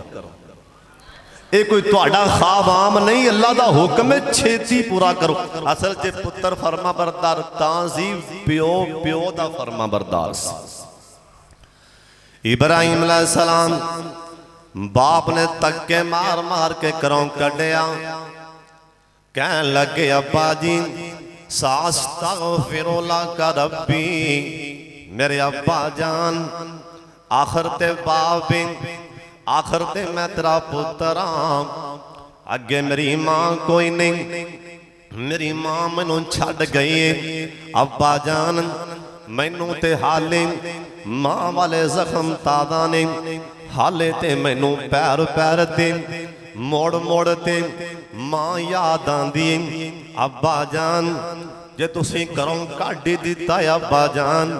ये कोई तुहाडा ख्वाब आम नहीं, अल्लाह का हुक्म है, छेती पूरा करो। असल च पुत्र फरमा बरदार तां सी, प्यो प्यो दा फरमा बरदार सी। इब्राहिम अलैहिस्सलाम बाप ने धक्के मार मार के घरों कढ़िया, कहन लगे अब्बा जी सास्तगफिरुल्लाह का रब्बी, मेरे अब्बा जान आखिर ते बाप, आखिर ते मैं तेरा पुत्र हाँ, अगे मेरी मां कोई नहीं, मेरी मां मैनू छड़ गई। अब्बा जान मैनू ते हाले मां वाले जख्म तादा ने, हाले ते मैनू पैर पैर ते मोड़ मोड़ ते मां याद आंदी। अब्बा जान जे तुसी घरों कढ़ दिता अब्बा जान,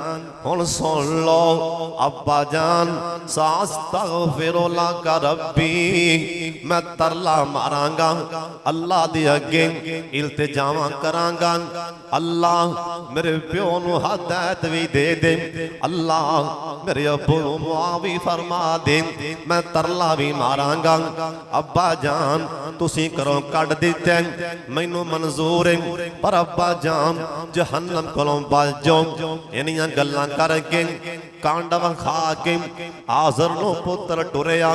हुण सुन लो अब्बा जान सास्तगफिरुल्लाह का रब्बी, मैं तरला मारांगा अल्लाह दे अगे, इल्तिजामा करांगा, अल्लाह मेरे प्यो नू हदायत भी दे दे, अल्लाह मेरे अब्बू नू मुआवी फरमा दे, मैं तरला भी मारांगा। अब्बा जान तुसी घरों कढ़ दिते मैनू मंजूर है, पर अब्बा जान जहन्नम कोलों बच जाओ। इन्नियां गल्लां करके कांडव खा के आज़र नो पुत्र टुरिया,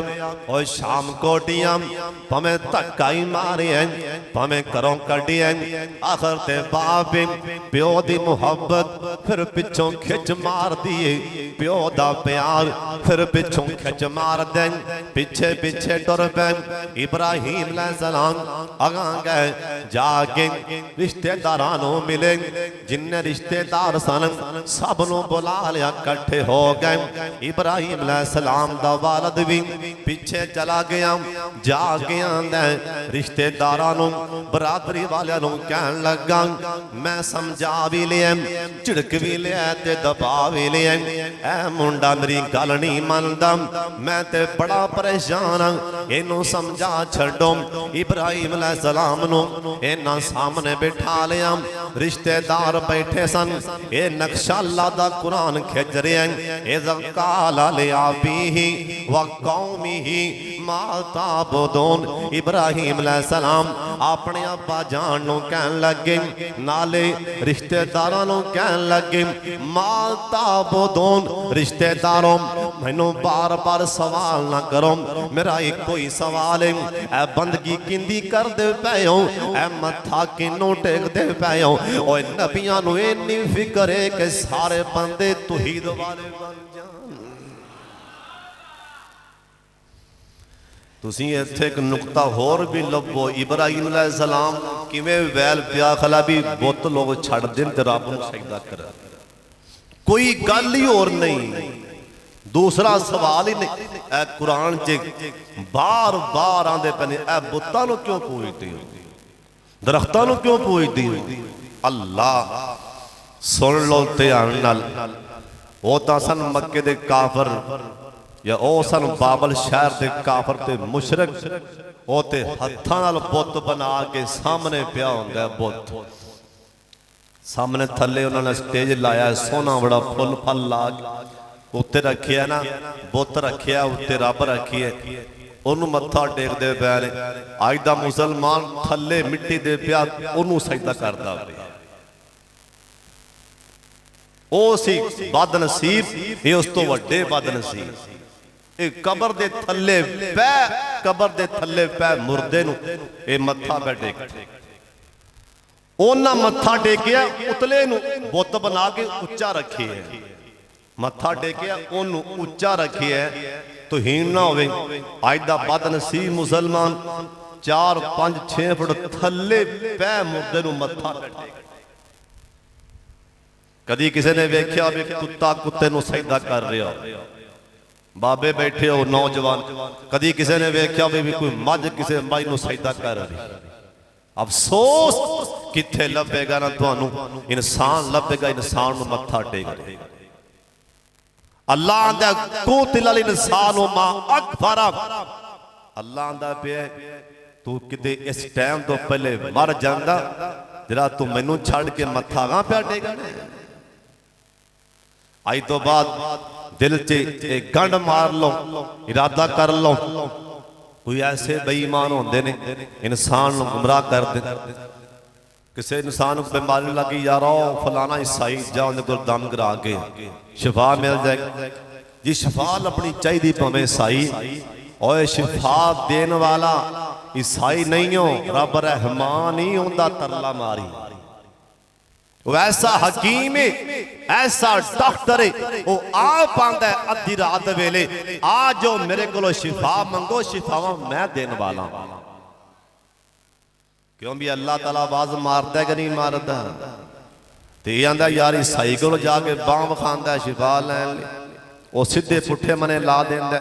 और शाम कोटियां भावें धक्का ही मारे भावें घरों कढ़ी, आखिर ते बाप प्यो दी मुहब्बत फिर पिछों खिच मार दिए, प्यो दा प्यार फिर पिछों खिच मार दे, पिछे पिछे टुर पे इब्राहिम अलैहिस्सलाम अगां गए, जाके रिश्तेदारां नू मिले, जिन्ने रिश्तेदार सन सब नू बुला लिया, कट्ठे हो गए। इब्राहिम अलैहिस्सलाम दा वालिद भी पीछे चला गया, जाके आंदा रिश्तेदारां नू बरादरी वालियां नू कहन लगा, मैं समझा भी लिया, झिड़क भी लिया ते दबा भी लिया, ऐ मुंडा मेरी गल नहीं मनदा, मैं ते बड़ा परेशान हां, इनू समझा छड्डो। इब्राहिम अलैहिस्सलाम नू इन्हां सामने बिठा लिया, रिश्तेदार बैठे सन, ये नक्शा अल्लाह दा कुरान खिंच रहा है। इज़ क़ाल लिअबीही व क़ौमिही मा ताबुदून, इब्राहिम अलैहिस्सलाम अपने अब्बा जान नू कहन लगे, नाले रिश्तेदारां नू कहन लगे, मा ताबुदून, रिश्तेदारों मैनू बार बार सवाल ना करो, मेरा एक कोई सवाल है, ऐ बंदगी किंदी करदे पए हो, ऐ मत्था किनू टेकदे पए हो, ओए नबियां नू इन्नी फिक्र है कि सारे बंदे तौहीद वाले बन जान। तुसीं इत्थे एक नुकता होर भी लभो, इब्राहिम अलैहिस्सलाम किवें वैल पिया खला भी बुत लोग छड़ देन ते रब नूं सजदा कर, कोई गल ही होर नहीं, दूसरा सवाल ही नहीं। ऐ कुरान च बार बार आंदे पैने, ऐ बुत्तां नूं क्यों पूजदे हो, दरख्तां नूं क्यों पूजदे हो। अल्लाह सुन लो ध्यान नाल, वो तां सन मक्के दे काफर, या ओ सन बाबल शहर दे काफर ते मुशरक, ओ ते हत्थां नाल बुत बना के सामने पिया हुंदा है, बुत सामने थल्ले उन्होंने स्टेज लाया, सोना बड़ा फुल फल ला उत्ते रखिया ना, बुत रखिया उत्ते रब रखिए, ओनू मत्था टेकदे पे ने। अज दा मुसलमान थल्ले मिट्टी दे पिया ओनू सजदा करदा पिया, ओ सी बदनसीब, ये उस तो वड्डे बदनसीब। एक कबर दे थल्ले पै, कबर दे थल्ले पै मुर्दे नू ए मत्था पे टेक, ओना मत्था टेकिया उतले नू बुत बना के उच्चा रखिए, मत्था टेकिया ओनू उच्चा रखिए तो हीन ना होवे। अज दा बदनसीब मुसलमान 4, 5, 6 फुट थल्ले पै मुर्दे नू मत्था पे टेक। कदी किसी ने वेख्या भी कुत्ता कुत्ते नू सजदा कर रहा, बाबे बैठे हो नौजवान, कदी किसी ने वेख्या भी कोई मझ किसी मझ नू सजदा कर रही। अफसोस किथे लभेगा ना तुहानू, इंसान लभेगा इंसान नू मत्था टेक रहे। अल्लाह आंदा कुतिल अल इंसानु मा अकफरा, अल्लाह आंदा पे तू किते इस टाइम तो पहले मर जांदा जरा तू मैनू छड़ के मत्था गां पे टेकना। आई तो बाद दिल च एक गंढ मार लो, इरादा कर लो कोई ऐसे बेईमान होंदे ने इंसान नूं गुमराह कर दे। किसी इंसान को बीमारी लगी यार फलाना ईसाई जा उन्हें कोल दम करा के शिफा मिल जाए जी। शिफा अपनी चाहिए भावें ईसाई और शिफा देन वाला ईसाई नहीं हो, रब रहमान ही होंदा तरला मारी। वैसा हकीम है, ऐसा डॉक्टर है, वो आप आंदा है अद्धी रात वेले आ जो मेरे को शिफा मंगो, शिफावा मैं देने वाला। क्यों भी अल्लाह ताला आवाज मारता है कि नहीं मारता? ते आंदा यार ईसाई को जाके बांह खांदा है शिफा लैन ले, वो सीधे पुठे मने ला देंदा,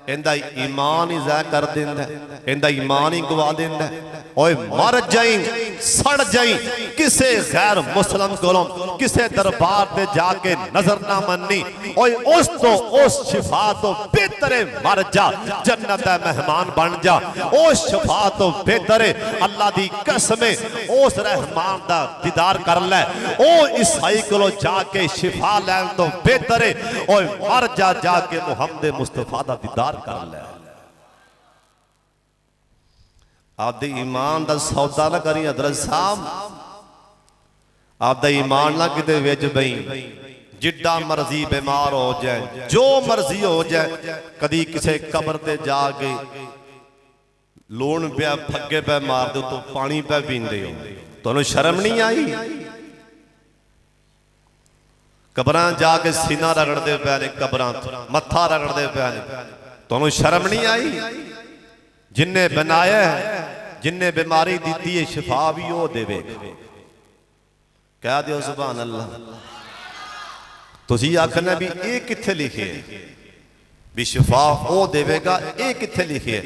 इंदा ईमान ही ज़ाया कर देंदा, इंदा ईमान ही गवा देंदा। ओए मर जाई सड़ जाई किसे गैर मुस्लिम कोलों किसे दरबार पे जाके नजर ना मननी, ओए उस शिफा तो बेहतर मर जा जन्नत दा मेहमान बन जा। उस शिफा तो बेहतर अल्लाह दी कसम उस रहमान दा दीदार कर ले। ओ ईसाई कोलों जाके शिफा लैन तो बेहतर ओए मर जा जाके मुहम्मद मुस्तफा दा दीदार कर ले। आपदे ईमान दा सौदा ना करी हजरत साहब, आपदा ईमान ना किते विच बई। जिड्डा मर्जी बीमार हो जाए, जो मर्जी हो जाए, कदी किसे कब्र ते जाके लूण पिया फग्गे पे मार दो तो पानी पे पींदे हो, तुहानू शर्म नहीं आई? कब्रां जाके सीना रगड़दे पे ने, कब्रां मत्था रगड़दे पे ने, तुहानू शर्म नहीं आई? जिन्ने बनाया जिन्ने बीमारी दी है शिफा भी वो देवे। कह दियो सुभान अल्लाह। तुसी आखना भी ये किथे लिखे भी शिफा वो देवेगा, ये किथे लिखे?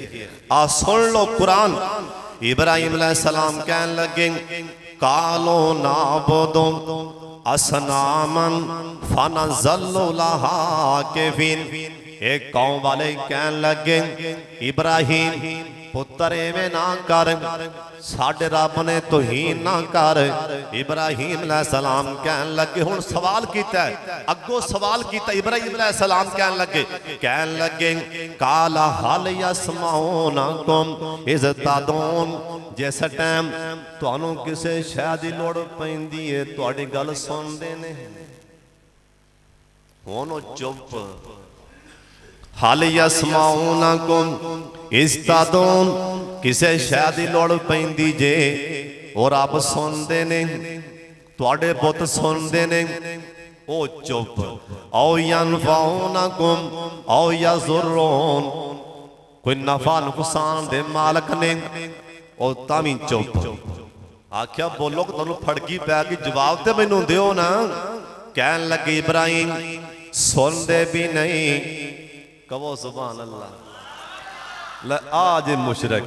आ सुन लो कुरान। इब्राहिम अलैहिस्सलाम कहन लगे कालो नाबुदु असनामन फनज़ल्लु लहा केफिन। एक कौम वाले कहन लगे इब्राहिम पुत्र एवें ना कर, साडे रब ने तौहीन ना कर। इब्राहिम अलैहिस्सलाम कहन लगे, हुण सवाल कीता है, अगो सवाल कीता। इब्राहिम अलैहिस्सलाम कहन लगे काला हल यसमाउनकुम इज़ तदऊन। जिस टाइम तुहानू किसी शै दी लोड़ पैंदी है तुहाडी गल सुनदे ने, हुण चुप। हल यसमाउनकुम इस्तदून, किसे शै दी लोड़ पैंदी जे और आप सुनते ने, तुहाडे पुत सुनते ने, ओ चुप। औ यनफाउनकुम औ यज़ुरून, कोई नफा नुकसान दे मालक ने, ओ तावी चुप। आख्या बोलो कि तुहानू फड़की पै गई, जवाब ते मैनू दिओ ना। कहन लगे इब्राहिम सुनते भी नहीं, कहो सुभान अल्लाह। आज मुशरक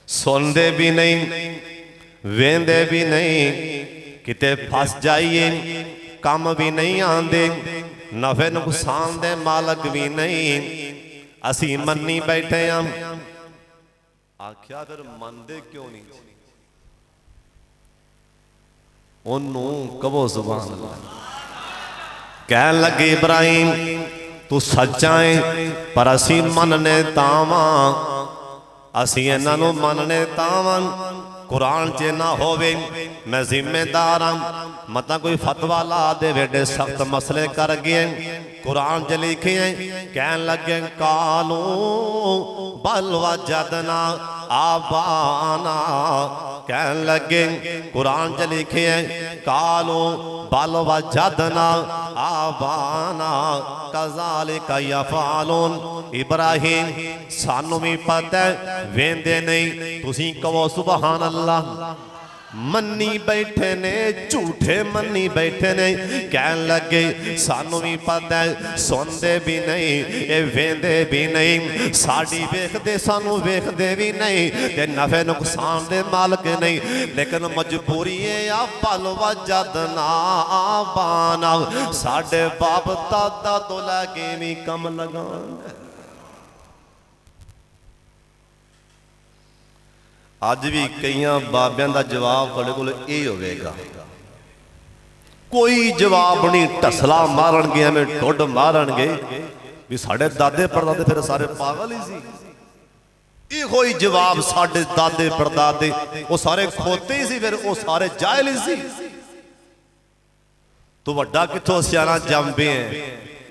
सुनते भी नहीं, वेंदे भी नहीं, किते फस जाइए कम भी नहीं आंदे, नफे नुकसान दे मालक भी नहीं, असी मन्नी बैठे हम। आख्या फिर मनदे क्यों नहीं? ओनू कहो सुभान अल्लाह। कहन लगे इब्राहिम तू सच्चा है पर असी मनने तावां, असी इन्हां नूं मनने तावां। कुरान च ना होवे मैं जिम्मेदार हाँ, मता कोई फतवा ला दे वेडे सख्त मसले कर गए। कुरान च लिखे कहन लगे कालू बल वजदना आबाना। कहन लगे कुरान च लिखे कालू बल वजदना आबाना कज़ालिका यफ़अलून। इब्राहिम सानू भी पता है वेंदे नहीं, तुसी कहो सुभान अल्लाह। मन्नी बैठे ने, झूठे मन्नी बैठे ने। कहन लगे सानू भी पता है सुनते भी नहीं, ये वेंदे भी नहीं, साड़ी वेखदे सानू वेखदे भी नहीं, ते नफे नुकसान दे मालक नहीं। लेकिन मजबूरी है या पल वजदना आबाना, साडे बाप दादा तो लगे भी कम लगान। अज भी कई बाबियां का जवाब तुहाडे कोल यह होवेगा, कोई जवाब नहीं, टसला मारनगे एवें ठुड मारनगे भी साडे दादे परदादे फिर सारे पागल ही सी। ਇਹੋ ਹੀ ਜਵਾਬ ਸਾਡੇ ਦਾਦੇ ਪੜਦਾਦੇ ਉਹ ਸਾਰੇ ਖੋਤੇ ਹੀ ਸੀ, ਫਿਰ ਉਹ ਸਾਰੇ ਜਾਹਿਲ ਹੀ ਸੀ। ਤੂੰ ਵੱਡਾ ਕਿੱਥੋਂ ਸਿਆਣਾ ਜੰਮੇ ਹੈ।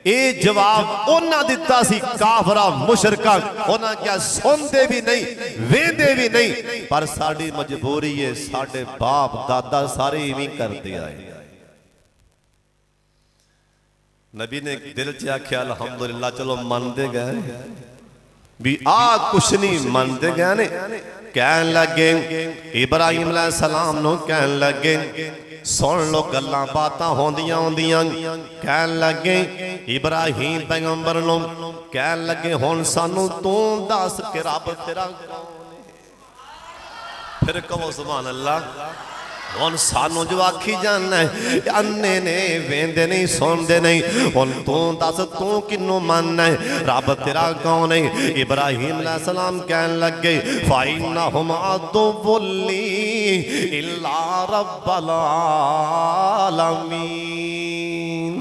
ਇਹ ਜਵਾਬ ਉਹਨਾਂ ਦਿੱਤਾ ਸੀ ਕਾਫਰਾਂ ਮੁਸ਼ਰਿਕਾਂ। ਉਹਨਾਂ ਕਿਹਾ ਸੁਣਦੇ ਵੀ ਨਹੀਂ ਵੇਂਦੇ ਵੀ ਨਹੀਂ, ਪਰ ਸਾਡੀ ਮਜਬੂਰੀ ਹੈ, ਸਾਡੇ ਬਾਪ ਦਾਦਾ ਸਾਰੇ ਇਵੇਂ ਕਰਦੇ ਆਏ। नबी ने दिल च आख्या अल्हम्दुलिल्लाह, चलो मनते गए भी आ कुछ नहीं, मनते गए ने। कहन लगे इब्राहिम अलैहिस्सलाम नो, कहन लगे सुन लो गल्लां बातां होंदियां होंदियां। कहन लगे इब्राहिम पैगंबर नो, कहन लगे हुण सानू तू दस के रब तेरा कौन है। फिर कहो सुभान अल्लाह। हुण सानू जो आखी जाना अन्ने ने वेंदे नहीं सुनते नहीं। हुण तू दस तू किनू मानना है, रब तेरा कौन है। इब्राहिम अलैहिस्सलाम कहन लगे फाइन्नहुम अदुव्वुली इल्ला रब्बल आलमीन।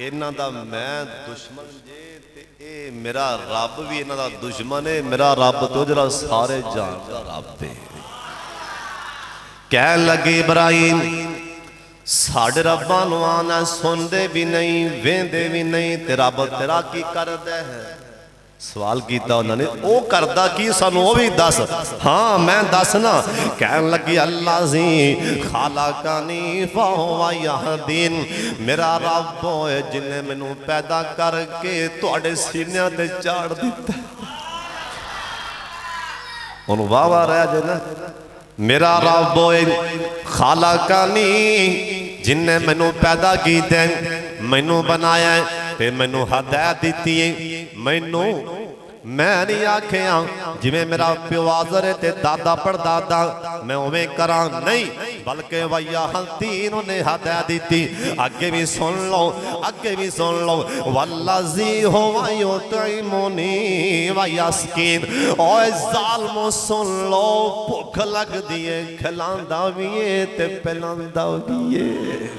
इन्हां दा मैं दुश्मन जे ते ए मेरा रब भी इन्हां दा दुश्मन है। मेरा रब तो जरा सारे जानदा रब है। कह लगे इब्राहिम साढ़े रब्बा नूं आना सुनते भी नहीं वेंदे भी नहीं, ते रब तेरा की करदा है। सवाल किया उन्होंने, वो करदा की सानू वो भी दस। हाँ मैं दसना। कह लगी अल्लाह जी खालाकानी फहुवा यहदीन। मेरा रब होए जिन्हें मैनू पैदा करके तुहाडे सीनियां ते चाड़ दिता। हुण वाह वाह रह जाए ना। मेरा रब होए खालाकानी जिन्हें मैनू पैदा किया, मैनू बनाया ते मैनू हदायत दी है। मैनू मैं नहीं आखिया जिवें मेरा प्यो आज़र है ते दादा पड़दादा मैं उवें करा नहीं, बल्कि वैया हल्तीन ने हदायत दी। अगे भी सुन लो, अगे भी सुन लो। वल्लज़ी हुवा युतइमुनी व यस्कीन। ओए ज़ालिमो सुन लो, भुख लगदी है खिलांदा भी है ते पिलांदा भी है।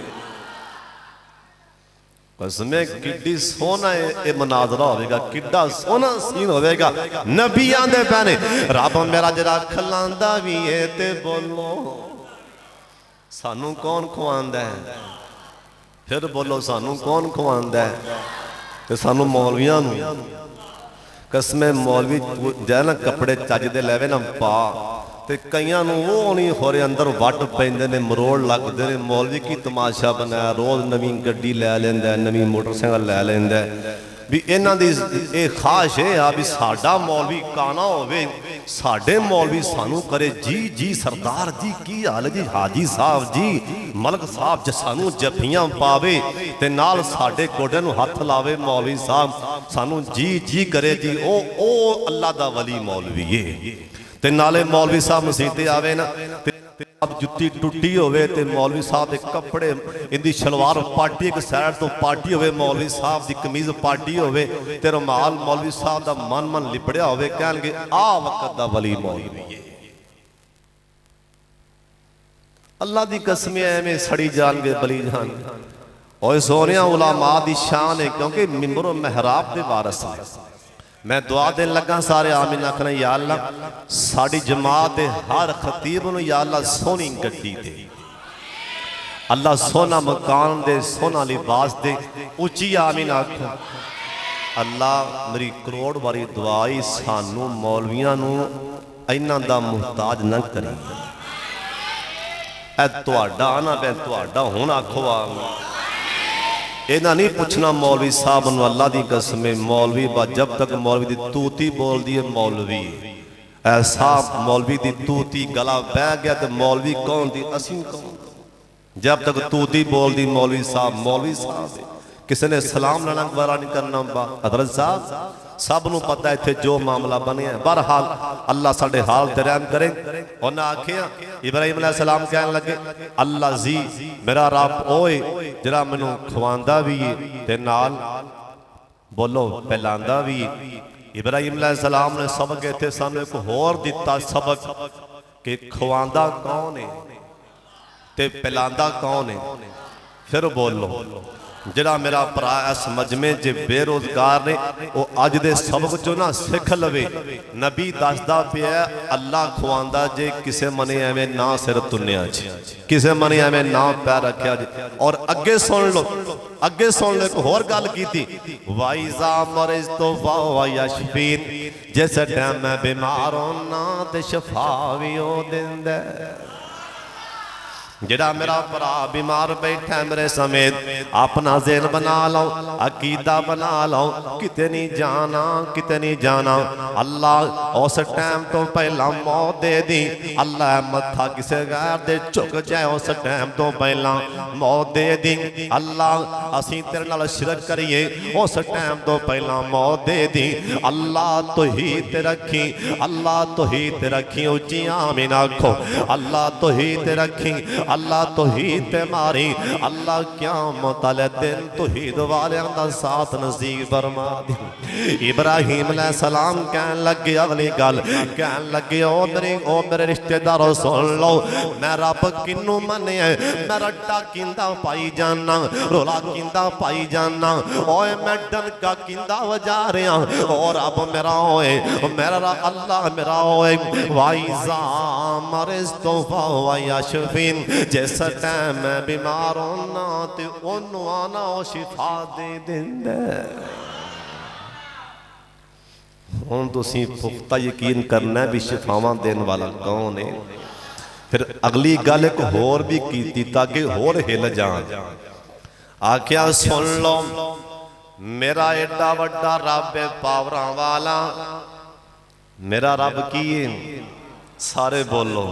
कसमें किड्डी सोना ये मनाजरा होगा, किड्डा सोना सीन होगा। नबी आंदे पैने रब मेरा जरा खिलांदा भी है ते बोलो सानू कौन खुआंदा है। फिर बोलो सानू कौन खुआंदा है। ते सानू मौलवियां नू कसमें मौलवी जाए ना कपड़े चज दे लेवे ना पा ते कईयां नूं वो नहीं हो रहे अंदर वट पैंदे ने मरोड़ लगदे ने। मौलवी की तमाशा बनाया, रोज़ नवी गड्डी लै लैंदा, नवी मोटरसाइकिल लै लैंदा। भी इन्हां दी ये ख्वाहिश है आ भी साडा मौलवी काना होवे, साडे मौलवी सानू करे जी जी सरदार जी की हाल जी, हाजी साहब जी मलक साहब ज सानू जफियां पावे ते नाल साडे गोडे नूं हथ लावे। मौलवी साहब सानू जी जी करे जी, ओ अल्लाह दा वली मौलवी है। ते नाले मौलवी साहब मसीते आवे ना ते अब जुत्ती टुटी होवे ते मौलवी साहब दे कपड़े इंदी शलवार पार्टी एक साइड तो पार्टी होवे, मौलवी साहब दी कमीज पार्टी होवे ते रुमाल मौलवी साहब दा मन मन लिपड़िया होवे। कहणगे आ वक्त दा वली मौलवी है। अल्लाह दी कसम एवें सड़ी जाणगे बली जान। ओए सोनिया उलमा दी शान है, क्योंकि मिंबर महराब दे वारस है। मैं दुआ देन लगा सारे आमीन आखना। या अल्लाह साड़ी जमात दे हर खतीब नूं या अल्लाह सोहनी गड्डी दे, अल्लाह सोना मकान दे, सोना लिबास दे। उची आमीन आखो। अल्लाह मेरी करोड़ वारी दुआई सानू मौलवियां नूं इन्हां दा मुहताज ना करी। ऐ तुहाडा ना मैं तुहाडा हुण आखो आमीन। इन्हें नहीं पूछना मौलवी साहब नूं, अल्लाह की कसम मौलवी जब तक मौलवी की तूती बोलती है मौलवी ऐसा मौलवी की तूती गला बह गया तो मौलवी कौन थी असीं कौन। जब तक तूती बोलती मौलवी साहब किसी ने सलाम लेना गवारा नहीं करना। हजरत साहब सब नूं पता इत्थे जो मामला बनिया। बहरहाल अल्लाह साडे हाल ते रहम करे। उन्हें आखिया इब्राहिम अलैहिस्सलाम कहन लगे अल्लाह जी मेरा रब ओए जरा मैनू खवांदा भी ते नाल बोलो पिलांदा भी। इब्राहिम अलैहिस्सलाम ने सबक इत्थे सानू एक होर दिता सबक कि खवांदा कौन है ते पिलांदा कौन है। फिर बोलो जिहड़ा मेरा भरा इस मजमे च बेरोजगार ने वो अज दे सबक चो ना सिख लवे। नबी दसदा पिया अल्लाह खुआंदा जे किसे मने एवें ना सिर तुन्निया जी, किसे मने एवें ना पैर रखिया जी। और अगे सुन लो, अगे सुन लो, एक होर गल कीती, वाइजा मरिज तो वाह यशफीन, जिस टाइम मैं बीमार होना ते शफा भी ओ दिंदा। जिहड़ा मेरा भरा बीमार बैठा मेरे समेत, अपना ज़हन बना लो, अकीदा बना लो, किते नहीं जाना, किते नहीं जाना। अल्लाह उस टाइम तो पहला मौत दे दी, अल्लाह मत्था किसे गैर दे झुक जाए उस टाइम तो पहला मौत दे दी। अल्लाह असीं तेरे नाल शिरक करिए उस टाइम तो पहला मौत दे दी। अल्लाह तौहीद ते रखी, अल्लाह तौहीद ते रखी, उच्ची आमीन आखो। अल्लाह तौहीद ते रखी, अल्लाह तौहीद ते मारी। अल्लाह क़यामत वाले दिन तौहीद वालियां दा साथ नसीब फरमा दी। इब्राहीम अलैहिस्सलाम कहन लगे अगली गल, कहन लगे ओ मेरे रिश्तेदारों सुन लो, मैं रब किनू मन्निया, मैं रट्टा किंदा पाई जाना, रोला किंदा पाई जाना, ओए मैं डनका किंदा वजा रहा, और अब मेरा ओए मेरा अल्लाह मेरा ओए वाइजा मरिज़तु फहुव यशफीन, जिस टाइम मैं बीमार होना ते ओनू आना ओ शिफा दे दिंदा। हुण तुसीं पुख्ता यकीन करना भी शिफावां देने वाला कौन है। फिर अगली गल एक होर भी कीती ताकि होर हिल जान। आख्या सुन लो, मेरा एडा वड्डा रब है पावरां वाला। मेरा रब की है? सारे बोलो,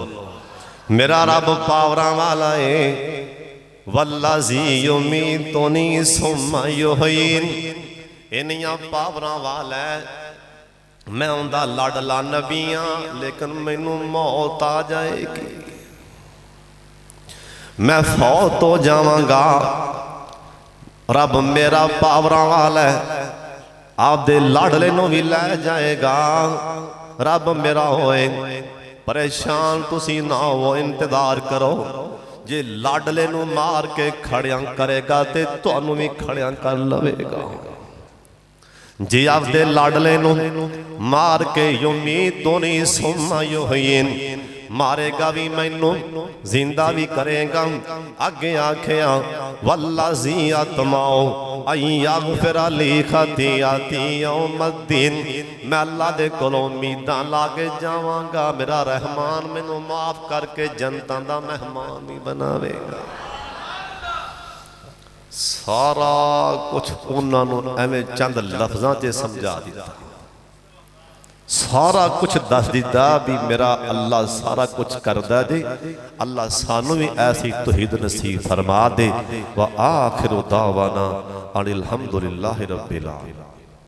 मेरा रब पावरां वाला है। वल्लाज़ी युमीतुनी सुम्मा युहयीन, इन्नियां पावरां वाला है। मैं उनका लाडला नबी हाँ, लेकिन मैनू मौत आ जाएगी, मैं फौत हो जावांगा। रब मेरा पावरां वाला है, आपदे लाडले नू भी लै जाएगा। रब मेरा होए, परेशान तुसी ना हो, इंतजार करो। जे लाडले नू मार के खड़िया करेगा ते तुहानू भी खड़िया कर लवेगा। जे आपदे लाडले नू मार के युमीतुनी सुम्मा युहयीन, मारेगा भी मैनू जिंदा भी करेगा। अगे आखिया वल्लाज़ी अतमाओ अय्यग़फ़िर ली ख़तीअती यौमद्दीन, मैं अल्लाह दे कोलों उम्मीदां ला के जावांगा, मेरा रहमान मैनू माफ करके जनता दा मेहमान भी बनावेगा। सारा कुछ उन्होंने एवं चंद लफ्ज़ां च समझा दिता, सारा कुछ दस दिता भी मेरा अल्लाह सारा कुछ करदा जे। अल्लाह सानू भी ऐसी तौहीद नसीब फरमा दे। व आखिरु दावाना अनिल हम्दुलिल्लाहि रब्बिल आलमीन।